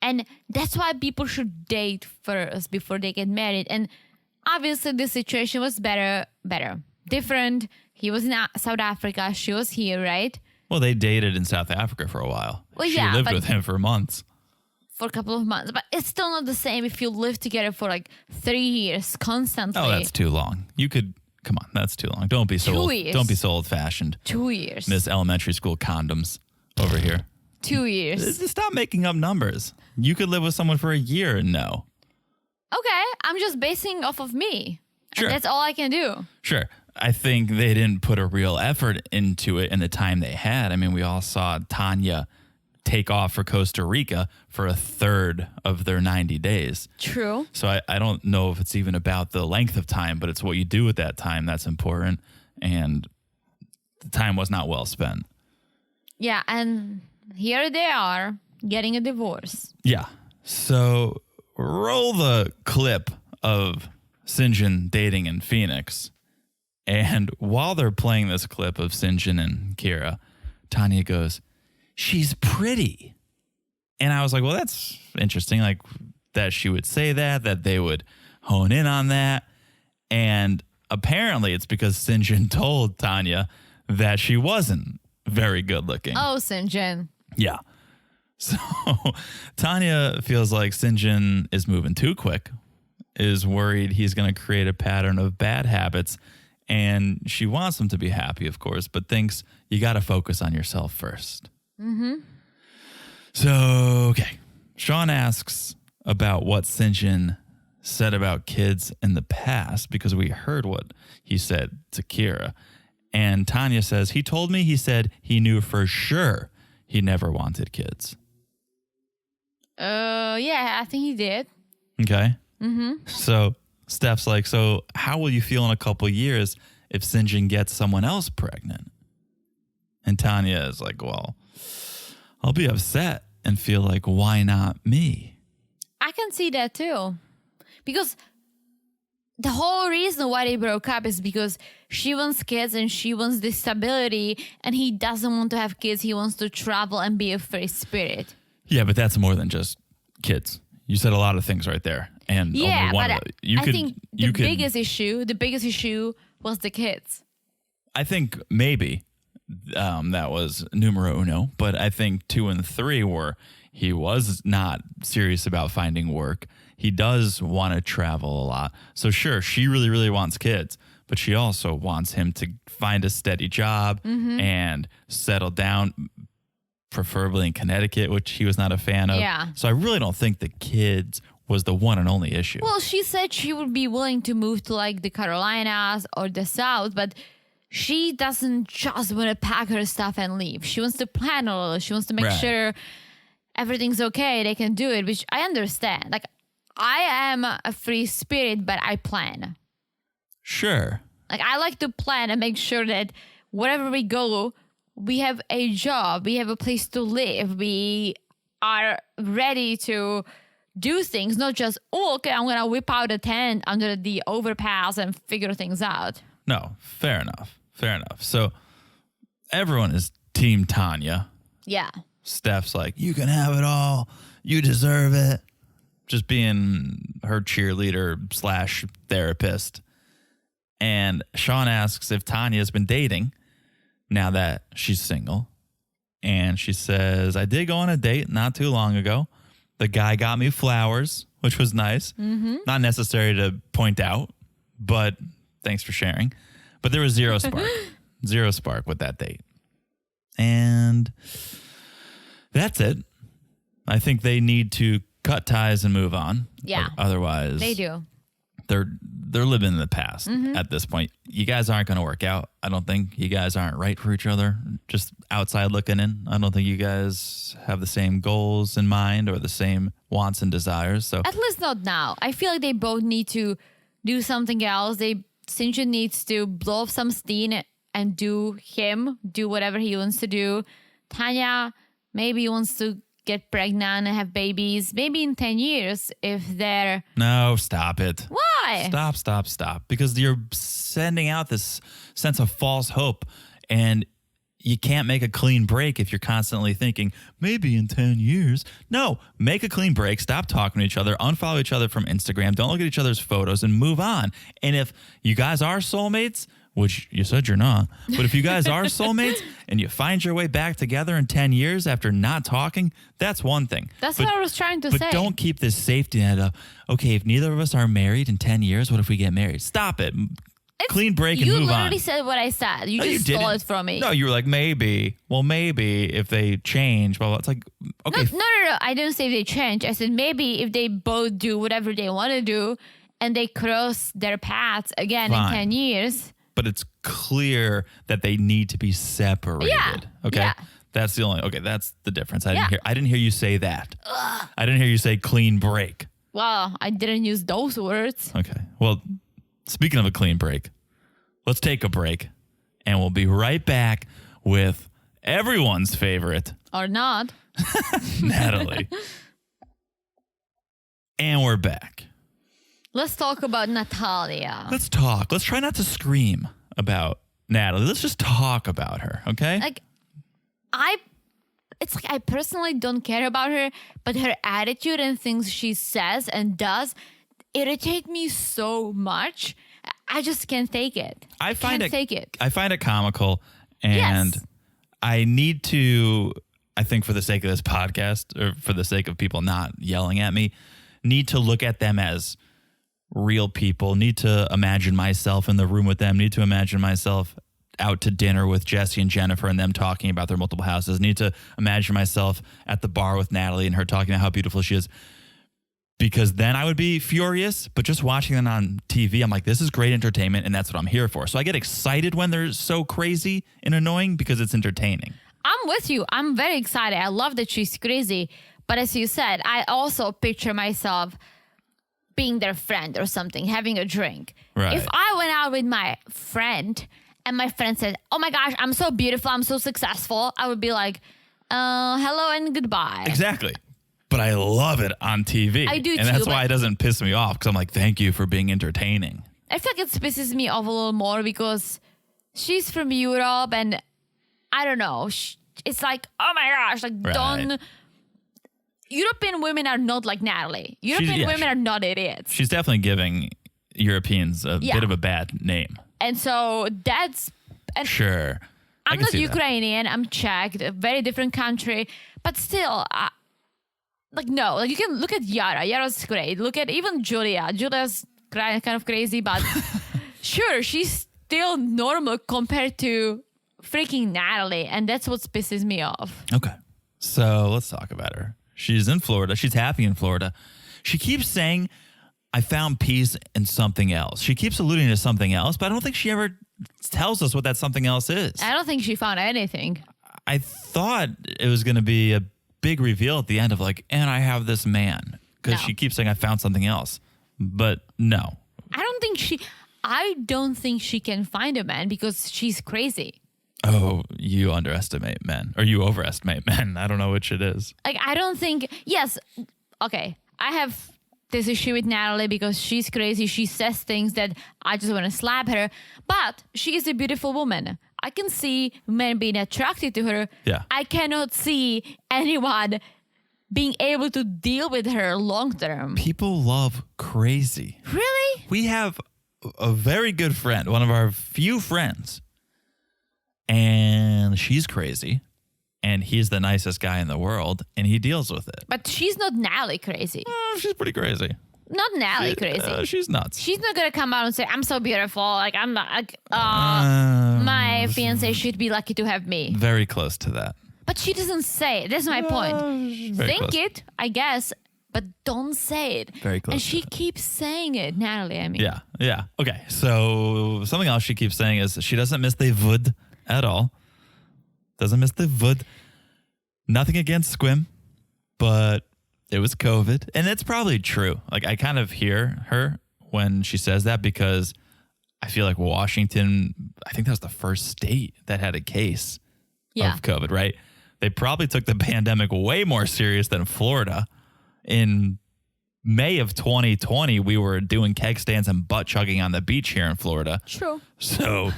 And that's why people should date first before they get married. And obviously, this situation was better. Different. He was in South Africa. She was here, right? Well, they dated in South Africa for a while. Well, she lived with him for months. For a couple of months. But it's still not the same if you live together for like 3 years constantly. Oh, that's too long. Come on, that's too long. Don't be so 2 years. Don't be so old-fashioned. 2 years. Miss Elementary School condoms over here. 2 years. Stop making up numbers. You could live with someone for a year and no. Okay, I'm just basing off of me. Sure. And that's all I can do. Sure. I think they didn't put a real effort into it in the time they had. I mean, we all saw Tania take off for Costa Rica for a third of their 90 days. True. So I don't know if it's even about the length of time, but it's what you do with that time that's important. And the time was not well spent. Yeah, and here they are getting a divorce. Yeah. So roll the clip of Syngin dating in Phoenix. And while they're playing this clip of Syngin and Kira, Tania goes, she's pretty. And I was like, well, that's interesting. Like that she would say that they would hone in on that. And apparently it's because Syngin told Tania that she wasn't very good looking. Oh, Syngin. Yeah. So Tania feels like Syngin is moving too quick, is worried he's going to create a pattern of bad habits. And she wants him to be happy, of course, but thinks you got to focus on yourself first. Mm-hmm. So, okay. Sean asks about what Syngin said about kids in the past, because we heard what he said to Kira. And Tania says, he told me, he said he knew for sure he never wanted kids. Yeah, I think he did. Okay. Mm-hmm. So Steph's like, so how will you feel in a couple years if Syngin gets someone else pregnant? And Tania is like, well, I'll be upset and feel like, why not me? I can see that too. Because the whole reason why they broke up is because she wants kids and she wants this stability, and he doesn't want to have kids. He wants to travel and be a free spirit. Yeah, but that's more than just kids. You said a lot of things right there. And yeah, only one but of it. I think the biggest issue was the kids. I think maybe that was numero uno, but I think 2 and 3 were he was not serious about finding work. He does want to travel a lot. So sure, she really, really wants kids, but she also wants him to find a steady job and settle down, preferably in Connecticut, which he was not a fan of. Yeah. So I really don't think the kids was the one and only issue. Well, she said she would be willing to move to like the Carolinas or the South, but she doesn't just want to pack her stuff and leave. She wants to plan a little. She wants to make Right. sure everything's okay. They can do it, which I understand. Like, I am a free spirit, but I plan. Sure. Like, I like to plan and make sure that wherever we go, we have a job, we have a place to live, we are ready to do things, not just, oh, okay, I'm going to whip out a tent under the overpass and figure things out. No, fair enough. Fair enough. So everyone is Team Tanya. Yeah. Steph's like, you can have it all. You deserve it. Just being her cheerleader / therapist. And Sean asks if Tanya's been dating now that she's single. And she says, I did go on a date not too long ago. The guy got me flowers, which was nice. Mm-hmm. Not necessary to point out, but thanks for sharing. But there was zero spark. Zero spark with that date. And that's it. I think they need to cut ties and move on. Yeah. Otherwise, They do. They're living in the past at this point. You guys aren't going to work out. I don't think you guys aren't right for each other. Just outside looking in, I don't think you guys have the same goals in mind or the same wants and desires. So At least not now. I feel like they both need to do something else. Syngin needs to blow off some steam and do whatever he wants to do. Tanya maybe wants to get pregnant and have babies. Maybe in 10 years if they're... No, stop it. Why? Stop. Because you're sending out this sense of false hope, and you can't make a clean break if you're constantly thinking, maybe in 10 years. No, make a clean break. Stop talking to each other. Unfollow each other from Instagram. Don't look at each other's photos and move on. And if you guys are soulmates, which you said you're not, but if you guys are soulmates and you find your way back together in 10 years after not talking, that's one thing. That's what I was trying to say. But don't keep this safety net of, okay, if neither of us are married in 10 years, what if we get married? Stop it. Clean break and move on. You literally said what I said. You just stole it from me. No, you were like, maybe. Well, maybe if they change, blah, blah. It's like, okay. No. I didn't say they change. I said maybe if they both do whatever they want to do and they cross their paths again Fine. in 10 years. But it's clear that they need to be separated. Yeah. Okay. Yeah. That's the only, okay, that's the difference. I didn't hear you say that. I didn't hear you say clean break. Well, I didn't use those words. Okay. Well, speaking of a clean break, let's take a break and we'll be right back with everyone's favorite, Or not. Natalie. And we're back. Let's talk about Natalia. Let's talk. Let's try not to scream about Natalie. Let's just talk about her, okay? Like, I personally don't care about her, but her attitude and things she says and does irritate me so much. I just can't take it. I find it. I find it comical, and Yes. I need to, I think for the sake of this podcast, or for the sake of people not yelling at me, need to look at them as real people, need to imagine myself in the room with them, need to imagine myself out to dinner with Jesse and Jennifer and them talking about their multiple houses, need to imagine myself at the bar with Natalie and her talking about how beautiful she is, because then I would be furious. But just watching them on TV, I'm like, this is great entertainment and that's what I'm here for. So I get excited when they're so crazy and annoying because it's entertaining. I'm with you. I'm very excited. I love that she's crazy. But as you said, I also picture myself being their friend or something, having a drink. Right. If I went out with my friend and my friend said, oh my gosh, I'm so beautiful, I'm so successful, I would be like, hello and goodbye. Exactly. But I love it on TV. I do and too, that's why but- it doesn't piss me off, because I'm like, thank you for being entertaining. I feel like it pisses me off a little more because she's from Europe and I don't know. It's like, oh my gosh, like Right. European women are not like Natalie. European women are not idiots. She's definitely giving Europeans a bit of a bad name. And so that's... And Sure. I I'm can not see that. Ukrainian. I'm Czech, a very different country. But still, no. Like you can look at Yara. Yara's great. Look at even Julia. Julia's kind of crazy, but sure, she's still normal compared to freaking Natalie. And that's what pisses me off. Okay. So let's talk about her. She's in Florida. She's happy in Florida. She keeps saying, I found peace in something else. She keeps alluding to something else, but I don't think she ever tells us what that something else is. I don't think she found anything. I thought it was going to be a big reveal at the end of like, and I have this man. Because she keeps saying, I found something else. But no. I don't think she can find a man because she's crazy. Oh, you underestimate men. Or you overestimate men. I don't know which it is. Like, I don't think... Yes, okay. I have this issue with Natalie because she's crazy. She says things that I just want to slap her. But she is a beautiful woman. I can see men being attracted to her. Yeah. I cannot see anyone being able to deal with her long term. People love crazy. Really? We have a very good friend, one of our few friends. And she's crazy. And he's the nicest guy in the world. And he deals with it. But she's not Natalie crazy. She's pretty crazy. Not Natalie crazy. She's nuts. She's not gonna come out and say, I'm so beautiful. Like, I'm not, like, my fiance should be lucky to have me. Very close to that. But she doesn't say it. That's my point. Think it, I guess, but don't say it. Very close. And she keeps saying it, Natalie, I mean. Yeah. Okay. So something else she keeps saying is she doesn't miss the wood at all. Doesn't miss the wood. Nothing against Squim, but it was COVID. And it's probably true. Like, I kind of hear her when she says that because I feel like Washington, I think that was the first state that had a case of COVID, right? They probably took the pandemic way more serious than Florida. In May of 2020, we were doing keg stands and butt chugging on the beach here in Florida. True. So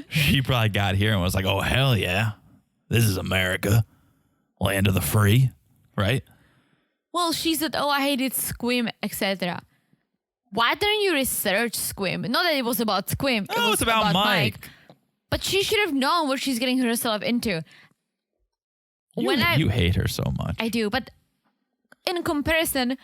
she probably got here and was like, oh, hell yeah. This is America. Land of the free, right? Well, she said, oh, I hated Squim, etc. Why didn't you research Squim? Not that it was about Squim. Oh, it's about Mike. But she should have known what she's getting herself into. You hate her so much. I do. But in comparison,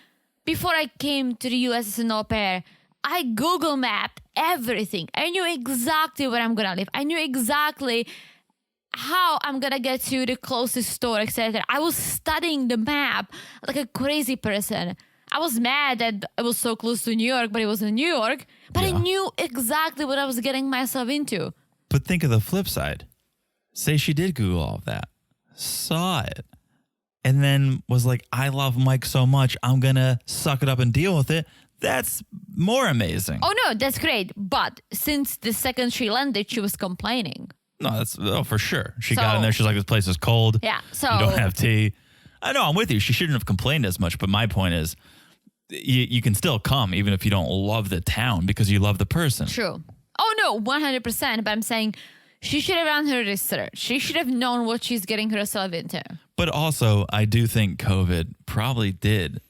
before I came to the US as an au pair, I Google mapped everything. I knew exactly where I'm going to live. I knew exactly how I'm going to get to the closest store, etc. I was studying the map like a crazy person. I was mad that it was so close to New York, but it was in New York. But I knew exactly what I was getting myself into. But think of the flip side. Say she did Google all of that, saw it, and then was like, I love Mike so much, I'm going to suck it up and deal with it. That's more amazing. Oh, no, that's great. But since the second she landed, she was complaining. No, for sure. She got in there. She's like, this place is cold. Yeah. So you don't have tea. I know, I'm with you. She shouldn't have complained as much. But my point is, you can still come even if you don't love the town because you love the person. True. Oh, no, 100%. But I'm saying she should have done her research. She should have known what she's getting herself into. But also, I do think COVID probably did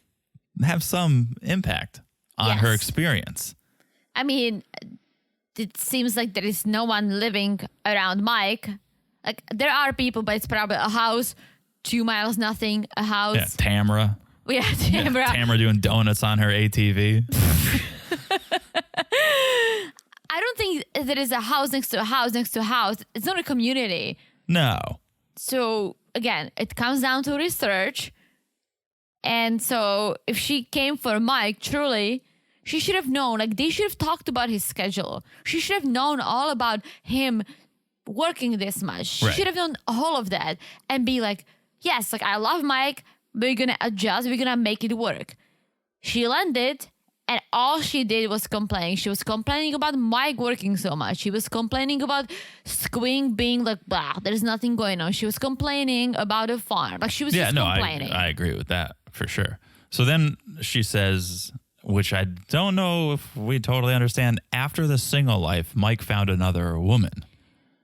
have some impact on her experience. I mean, it seems like there is no one living around Mike. Like, there are people, but it's probably a house, 2 miles, nothing, a house. Yeah, Tamara. Yeah, Tamara. Yeah, Tamara doing donuts on her ATV. I don't think there is a house next to a house next to a house. It's not a community. No. So, again, it comes down to research. And so, if she came for Mike, truly, she should have known, like, they should have talked about his schedule. She should have known all about him working this much. She should have known all of that and be like, yes, like, I love Mike. We're going to adjust. We're going to make it work. She landed and all she did was complain. She was complaining about Mike working so much. She was complaining about Squing being like, blah, there's nothing going on. She was complaining about a farm. Like, she was just complaining. I agree with that for sure. So then she says, which I don't know if we totally understand, after the single life, Mike found another woman.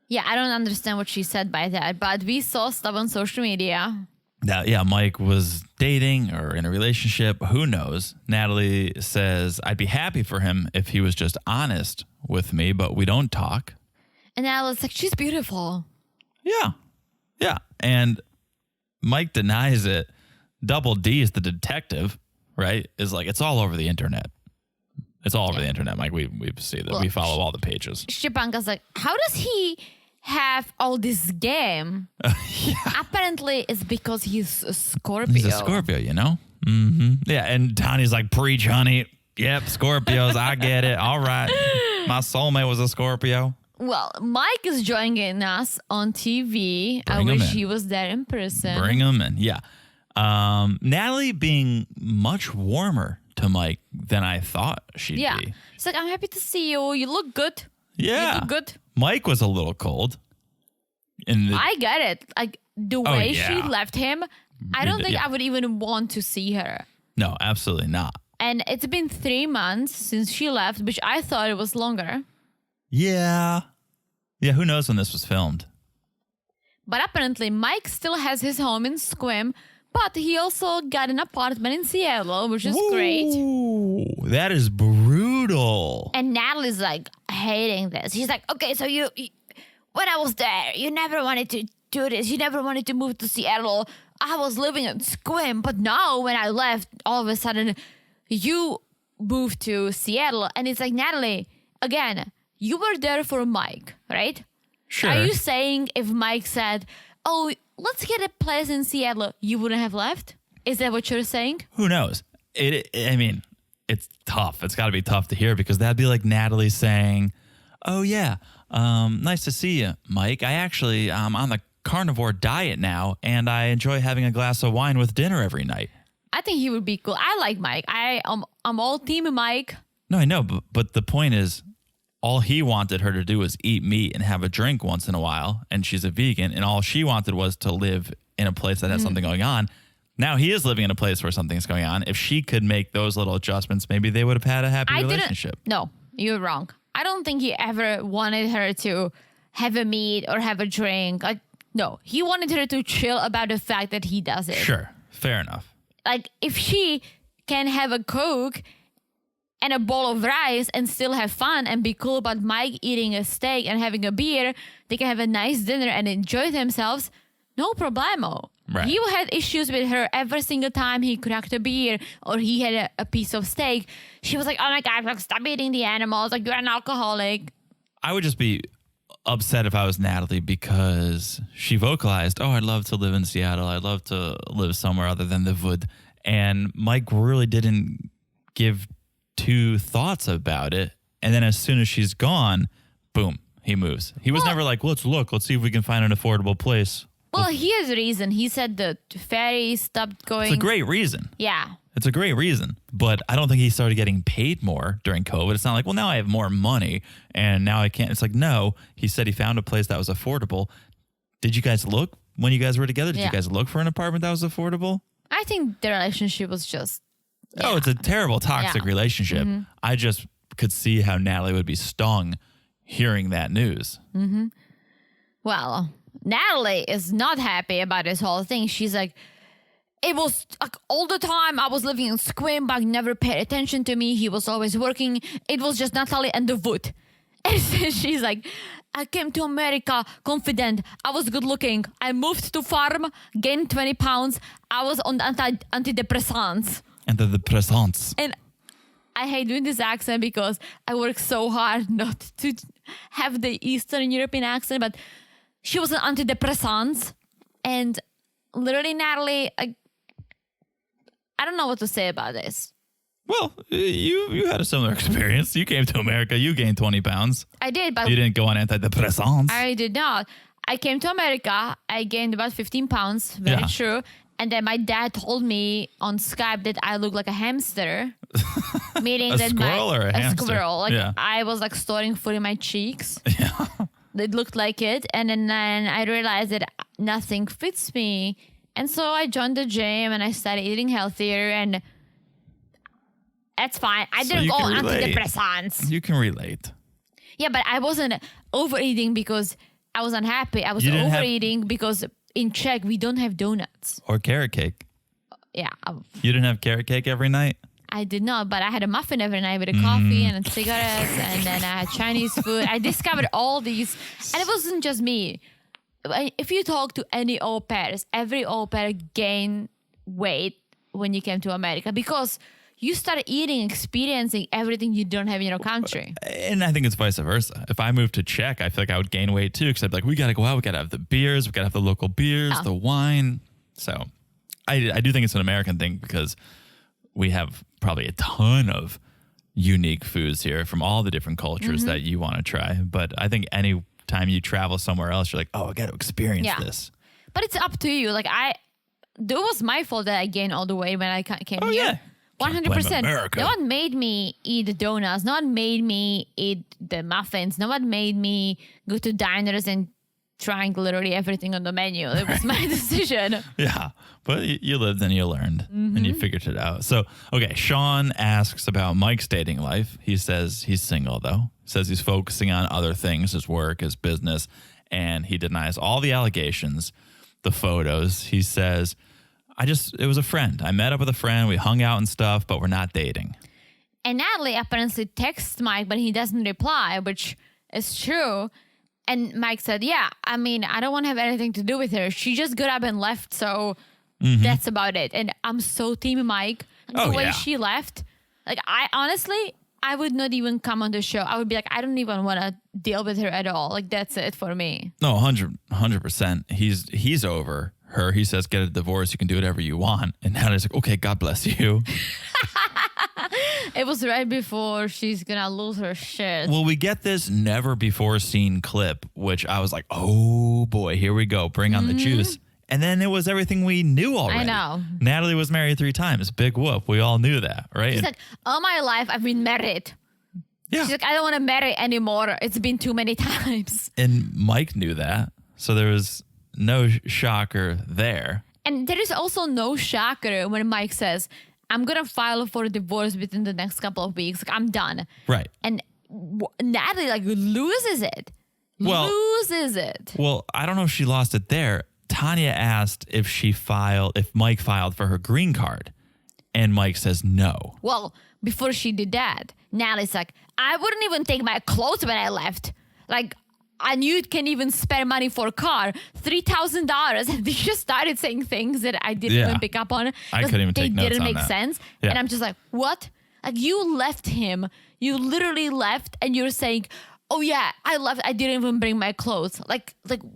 Yeah, I don't understand what she said by that, but we saw stuff on social media. Now, Mike was dating or in a relationship. Who knows? Natalie says, I'd be happy for him if he was just honest with me, but we don't talk. And Natalie's like, she's beautiful. Yeah. And Mike denies it. Double D is the detective, right? Is like, it's all over the internet. It's all over the internet, Mike. We see that. We follow all the pages. Stepanka's like, how does he have all this game? Apparently, it's because he's a Scorpio. He's a Scorpio, you know? Yeah, and Tania's like, preach, honey. Yep, Scorpios, I get it. All right. My soulmate was a Scorpio. Well, Mike is joining us on TV. I Bring him wish in. he was there in person. Bring him in, yeah. Natalie being much warmer to Mike than I thought she'd Yeah. be. She's like, I'm happy to see you. You look good. Yeah. You look good. Mike was a little cold. I get it. Like the way she yeah. left him, I don't think I would even want to see her. No, absolutely not. And it's been 3 months since she left, which I thought it was longer. Yeah. Yeah, who knows when this was filmed? But apparently, Mike still has his home in Squim, but he also got an apartment in Seattle, which is great. Ooh, that is brutal. And Natalie's like hating this. She's like, okay, so you when I was there, you never wanted to do this. You never wanted to move to Seattle. I was living in Squim, but now when I left, all of a sudden, you moved to Seattle. And it's like, Natalie, again, you were there for Mike, right? Sure. Are you saying if Mike said, oh, let's get a place in Seattle, you wouldn't have left? Is that what you're saying? Who knows? I mean, it's tough. It's got to be tough to hear because that'd be like Natalie saying, oh, yeah, nice to see you, Mike. I actually, I'm on the carnivore diet now, and I enjoy having a glass of wine with dinner every night. I think he would be cool. I like Mike. I'm all team Mike. No, I know, but the point is, all he wanted her to do was eat meat and have a drink once in a while, and she's a vegan, and all she wanted was to live in a place that has something going on. Now he is living in a place where something's going on. If she could make those little adjustments, maybe they would have had a happy relationship. No, you're wrong. I don't think he ever wanted her to have a meat or have a drink. Like, no, he wanted her to chill about the fact that he does it. Sure, fair enough. Like, if she can have a Coke and a bowl of rice and still have fun and be cool about Mike eating a steak and having a beer, they can have a nice dinner and enjoy themselves, no problemo. Right. He had issues with her every single time he cracked a beer or he had a piece of steak. She was like, oh my God, like, stop eating the animals. Like, you're an alcoholic. I would just be upset if I was Natalie because she vocalized, oh, I'd love to live in Seattle. I'd love to live somewhere other than the Wood. And Mike really didn't give two thoughts about it. And then as soon as she's gone, boom, he moves. He was never like, let's see if we can find an affordable place. Well, he has a reason. He said the ferry stopped going. It's a great reason. Yeah. It's a great reason. But I don't think he started getting paid more during COVID. It's not like, well, now I have more money and now I can't. It's like, no, he said he found a place that was affordable. Did you guys look when you guys were together? Did you guys look for an apartment that was affordable? I think the relationship was just... Oh, it's a terrible toxic relationship. Mm-hmm. I just could see how Natalie would be stung hearing that news. Mm-hmm. Well, Natalie is not happy about this whole thing. She's like, it was like all the time I was living in Squim, but never paid attention to me. He was always working. It was just Natalie and the Wood. And she's like, I came to America confident. I was good looking. I moved to farm, gained 20 pounds. I was on antidepressants. Antidepressants. And I hate doing this accent because I work so hard not to have the Eastern European accent, but she was on antidepressants. And literally, Natalie, I don't know what to say about this. Well, you had a similar experience. You came to America. You gained 20 pounds. I did, but... You didn't go on antidepressants. I did not. I came to America. I gained about 15 pounds. Very true. And then my dad told me on Skype that I look like a hamster. Meaning a that squirrel or a hamster? Squirrel. Like I was like storing food in my cheeks. Yeah. It looked like it. And then I realized that nothing fits me. And so I joined the gym and I started eating healthier and that's fine. I didn't go on antidepressants. You can relate. Yeah, but I wasn't overeating because I was unhappy. I was overeating because in Czech, we don't have donuts. Or carrot cake. Yeah. You didn't have carrot cake every night? I did not, but I had a muffin every night with a coffee and cigarettes, and then I had Chinese food. I discovered all these, and it wasn't just me. If you talk to any au pairs, every au pair gained weight when you came to America because you start eating, experiencing everything you don't have in your country. And I think it's vice versa. If I moved to Czech, I feel like I would gain weight too, because I'd be like, we got to go out, we got to have the beers, we got to have the local beers, the wine. So I do think it's an American thing because we have probably a ton of unique foods here from all the different cultures that you want to try. But I think any time you travel somewhere else, you're like, oh, I got to experience this. But it's up to you. Like it was my fault that I gained all the weight when I came here. Yeah. 100%. No one made me eat the donuts. No one made me eat the muffins. No one made me go to diners and trying literally everything on the menu. It was my decision. Yeah. But you lived and you learned and you figured it out. So, okay. Sean asks about Mike's dating life. He says he's single, though. Says he's focusing on other things, his work, his business, and he denies all the allegations, the photos. He says, it was a friend. I met up with a friend. We hung out and stuff, but we're not dating. And Natalie apparently texts Mike, but he doesn't reply, which is true. And Mike said, yeah, I mean, I don't want to have anything to do with her. She just got up and left, so that's about it. And I'm so team Mike. The way she left, like, I would not even come on the show. I would be like, I don't even want to deal with her at all. Like, that's it for me. No, 100%. He's over her. He says, get a divorce. You can do whatever you want. And Natalie's like, okay, God bless you. It was right before she's going to lose her shit. Well, we get this never before seen clip, which I was like, oh boy, here we go. Bring on the juice. And then it was everything we knew already. I know. Natalie was married 3 times. Big whoop. We all knew that, right? She's like, all my life I've been married. Yeah. She's like, I don't want to marry anymore. It's been too many times. And Mike knew that. So there was no shocker there. And there is also no shocker when Mike says, I'm going to file for a divorce within the next couple of weeks. Like, I'm done. Right. And Natalie, like, loses it. Well, I don't know if she lost it there. Tania asked if Mike filed for her green card. And Mike says no. Well, before she did that, Natalie's like, I wouldn't even take my clothes when I left. Like, and you can even spare money for a car, $3,000. And they just started saying things that I didn't even pick up on. I couldn't even take notes on that. They didn't make sense. Yeah. And I'm just like, what? Like, you left him. You literally left and you're saying, oh yeah, I left. I didn't even bring my clothes. Like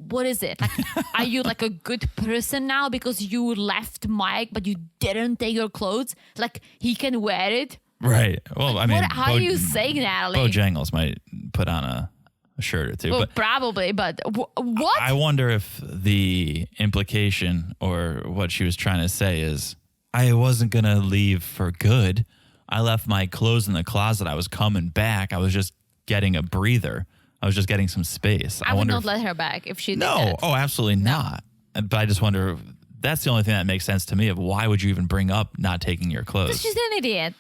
what is it? Like, are you like a good person now because you left Mike, but you didn't take your clothes? Like, he can wear it. Right. Well, like, I mean, how are you saying, Natalie? Bojangles might put on a shirt or two. Well, but probably, but what? I wonder if the implication or what she was trying to say is, I wasn't going to leave for good. I left my clothes in the closet. I was coming back. I was just getting a breather. I was just getting some space. I would not let her back if she did that. No, absolutely not. But I just wonder, that's the only thing that makes sense to me of why would you even bring up not taking your clothes? Because she's an idiot.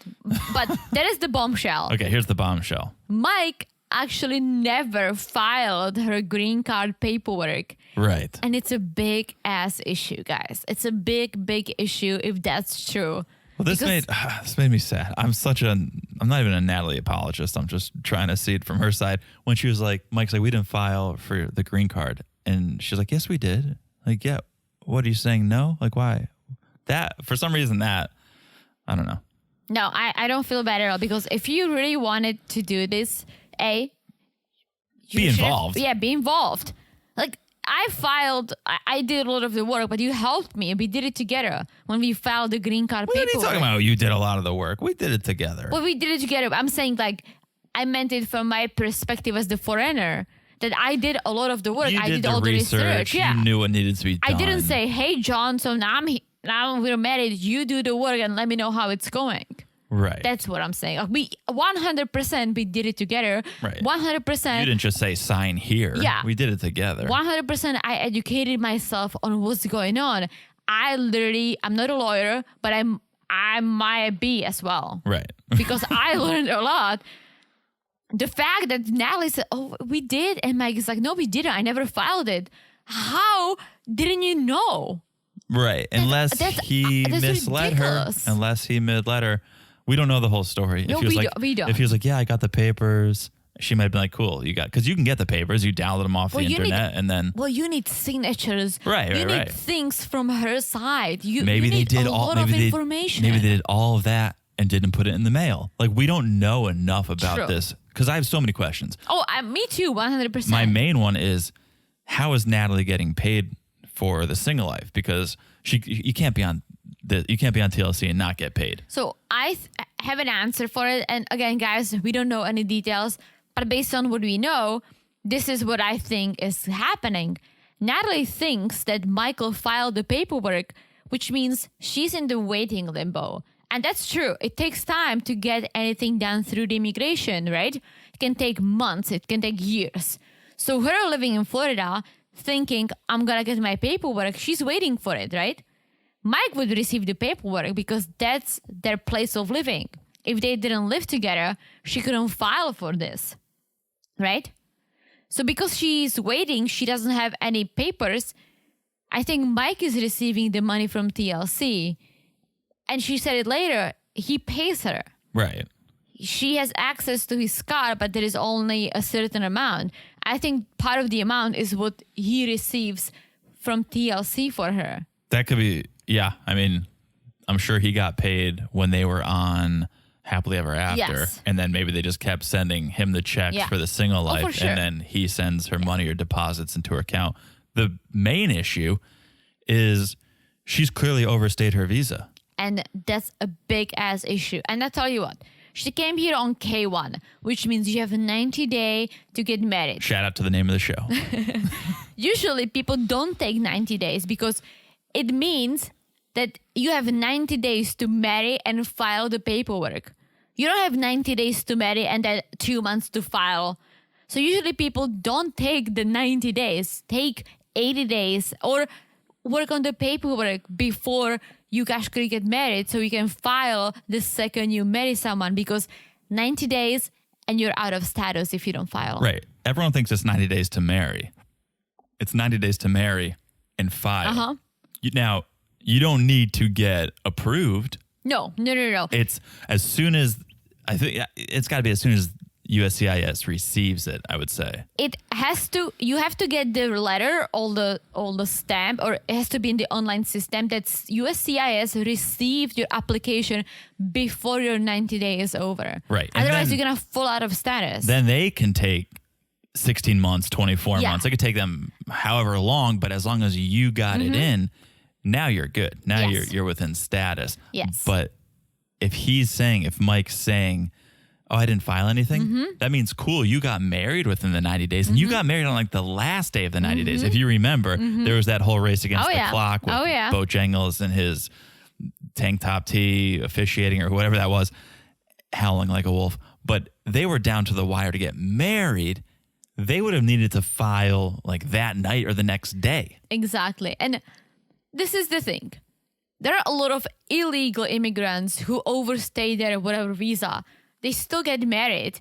But that is the bombshell. Okay, here's the bombshell. Mike actually never filed her green card paperwork. Right. And it's a big ass issue, guys. It's a big issue if that's true. Well, this made me sad. I'm not even a Natalie apologist. I'm just trying to see it from her side. When she was like, Mike's like, we didn't file for the green card. And she's like, yes, we did. Like, yeah. What are you saying? No? Like, why? That, for some reason, I don't know. No, I don't feel bad at all, because if you really wanted to do this, be involved. Be involved. Like, I did a lot of the work, but you helped me. We did it together when we filed the green card paperwork. What are you talking about? You did a lot of the work. We did it together. Well, we did it together. I'm saying, like, I meant it from my perspective as the foreigner, that I did a lot of the work. I did all the research. Yeah. You knew what needed to be done. I didn't say, hey, John, so now we're married. You do the work and let me know how it's going. Right. That's what I'm saying. Like, we 100% we did it together. Right. 100%. You didn't just say sign here. Yeah. We did it together. 100% I educated myself on what's going on. I'm not a lawyer, but I might be as well. Right. Because I learned a lot. The fact that Natalie said, oh, we did. And Mike is like, no, we didn't. I never filed it. How didn't you know? Right. Unless he misled her. We don't know the whole story. No, we don't. If he was like, yeah, I got the papers, she might have been like, cool, because you can get the papers, you download them off the internet, and then. Well, you need signatures. Right. You need things from her side. Maybe you they need did a lot of information. Maybe they did all of that and didn't put it in the mail. Like, we don't know enough about this, because I have so many questions. Oh, me too, 100%. My main one is, how is Natalie getting paid for the single life? Because you can't be on you can't be on TLC and not get paid. So I have an answer for it. And again, guys, we don't know any details, but based on what we know, this is what I think is happening. Natalie thinks that Michael filed the paperwork, which means she's in the waiting limbo. And that's true. It takes time to get anything done through the immigration, right? It can take months. It can take years. So her living in Florida, thinking, I'm going to get my paperwork, she's waiting for it, right? Mike would receive the paperwork because that's their place of living. If they didn't live together, she couldn't file for this, right? So because she's waiting, she doesn't have any papers. I think Mike is receiving the money from TLC. And she said it later, he pays her. Right. She has access to his car, but there is only a certain amount. I think part of the amount is what he receives from TLC for her. That could be, yeah. I mean, I'm sure he got paid when they were on Happily Ever After. Yes. And then maybe they just kept sending him the checks for the single life. For sure. And then he sends her money or deposits into her account. The main issue is she's clearly overstayed her visa. And that's a big ass issue. And I tell you what, she came here on K1, which means you have a 90 days to get married. Shout out to the name of the show. Usually people don't take 90 days because it means that you have 90 days to marry and file the paperwork. You don't have 90 days to marry and then 2 months to file. So usually people don't take the 90 days, take 80 days or work on the paperwork before you actually get married so you can file the second you marry someone, because 90 days and you're out of status if you don't file. Right. Everyone thinks it's 90 days to marry. It's 90 days to marry and file. Now, you don't need to get approved. No. It's as soon as, I think it's got to be as soon as USCIS receives it, I would say. It has to, you have to get the letter, all the stamp, or it has to be in the online system that USCIS received your application before your 90 days is over. Right. And Otherwise, then, you're going to fall out of status. Then they can take 16 months, 24 months. It could take them however long, but as long as you got it in, now you're good. Now you're within status. Yes. But if Mike's saying, oh, I didn't file anything, that means, cool, you got married within the 90 days. And you got married on like the last day of the 90 days. If you remember, there was that whole race against the clock with Bojangles and his tank top tee officiating or whatever that was, howling like a wolf. But they were down to the wire to get married. They would have needed to file like that night or the next day. Exactly. And this is the thing. There are a lot of illegal immigrants who overstay their whatever visa. They still get married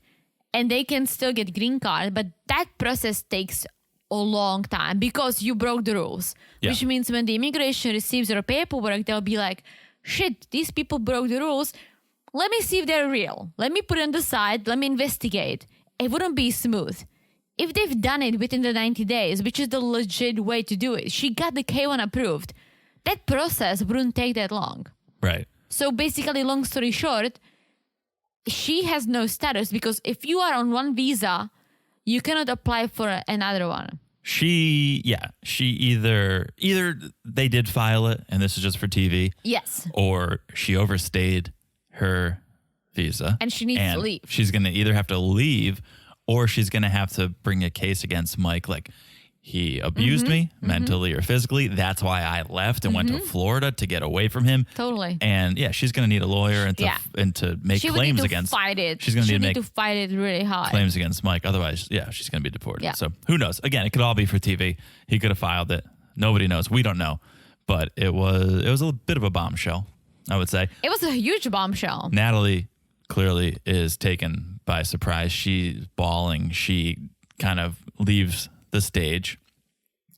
and they can still get green card, but that process takes a long time because you broke the rules. Which means when the immigration receives your paperwork, they'll be like, shit, these people broke the rules. Let me see if they're real. Let me put it on the side. Let me investigate. It wouldn't be smooth. If they've done it within the 90 days, which is the legit way to do it, she got the K1 approved, that process wouldn't take that long. Right. So basically, long story short, she has no status because if you are on one visa, you cannot apply for another one. She either they did file it and this is just for TV. Yes. Or she overstayed her visa. And she needs to leave. She's going to either have to leave or she's going to have to bring a case against Mike. Like, he abused me mentally or physically. That's why I left and went to Florida to get away from him. Totally. And she's going to need a lawyer and to make claims against. Fight it. She's going to need to fight it really hard. Claims against Mike. Otherwise, she's going to be deported. Yeah. So who knows? Again, it could all be for TV. He could have filed it. Nobody knows. We don't know. But it was a bit of a bombshell, I would say. It was a huge bombshell. Natalie clearly is taken by surprise. She's bawling. She kind of leaves the stage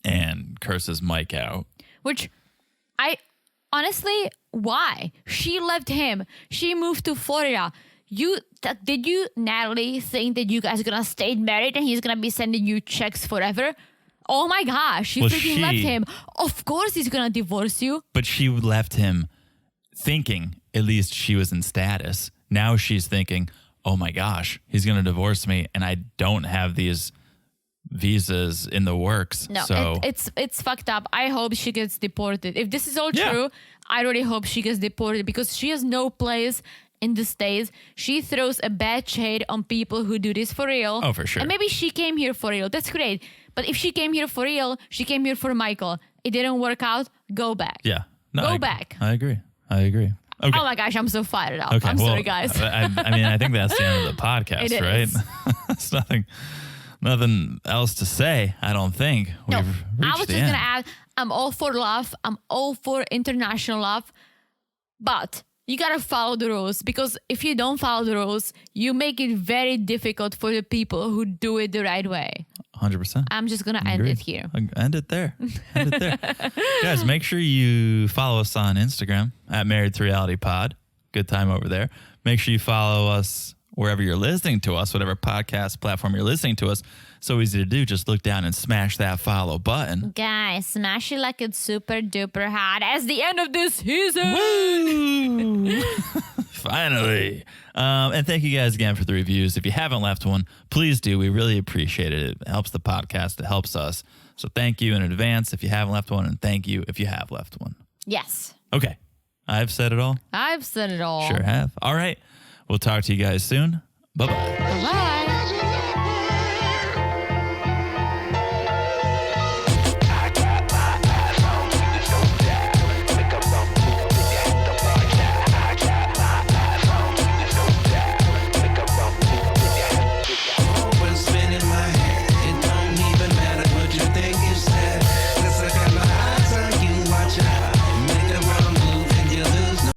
and curses Mike out. Which honestly, why? She left him. She moved to Florida. Did you, Natalie, think that you guys are gonna stay married and he's gonna be sending you checks forever? Oh my gosh, she freaking left him. Of course he's gonna divorce you. But she left him thinking at least she was in status. Now she's thinking, oh my gosh, he's gonna divorce me and I don't have these visas in the works. No, so it's fucked up. I hope she gets deported. If this is all Yeah. true, I really hope she gets deported because she has no place in the States. She throws a bad shade on people who do this for real. Oh, for sure. And maybe she came here for real. That's great. But if she came here for real, she came here for Michael. It didn't work out. Go back. yeah. No, Go back. I agree. Okay. Oh my gosh, I'm so fired up. Okay, I'm well, sorry, guys. I mean, I think that's the end of the podcast, It right? is. It's nothing else to say. I don't think No, we've reached I was the just end. going to add, I'm all for love. I'm all for international love. But you got to follow the rules because if you don't follow the rules, you make it very difficult for the people who do it the right way. 100%. I'm just going to end it here. End it there. End it there. Guys, make sure you follow us on Instagram at Married to Reality Pod. Good time over there. Make sure you follow us wherever you're listening to us, whatever podcast platform you're listening to us. So easy to do. Just look down and smash that follow button. Guys, smash it like it's super duper hot as the end of this season. Woo! Finally. And thank you guys again for the reviews. If you haven't left one, please do. We really appreciate it. It helps the podcast. It helps us. So thank you in advance if you haven't left one, and thank you if you have left one. Yes. Okay. I've said it all. I've said it all. Sure have. All right. We'll talk to you guys soon. Bye-bye. Bye.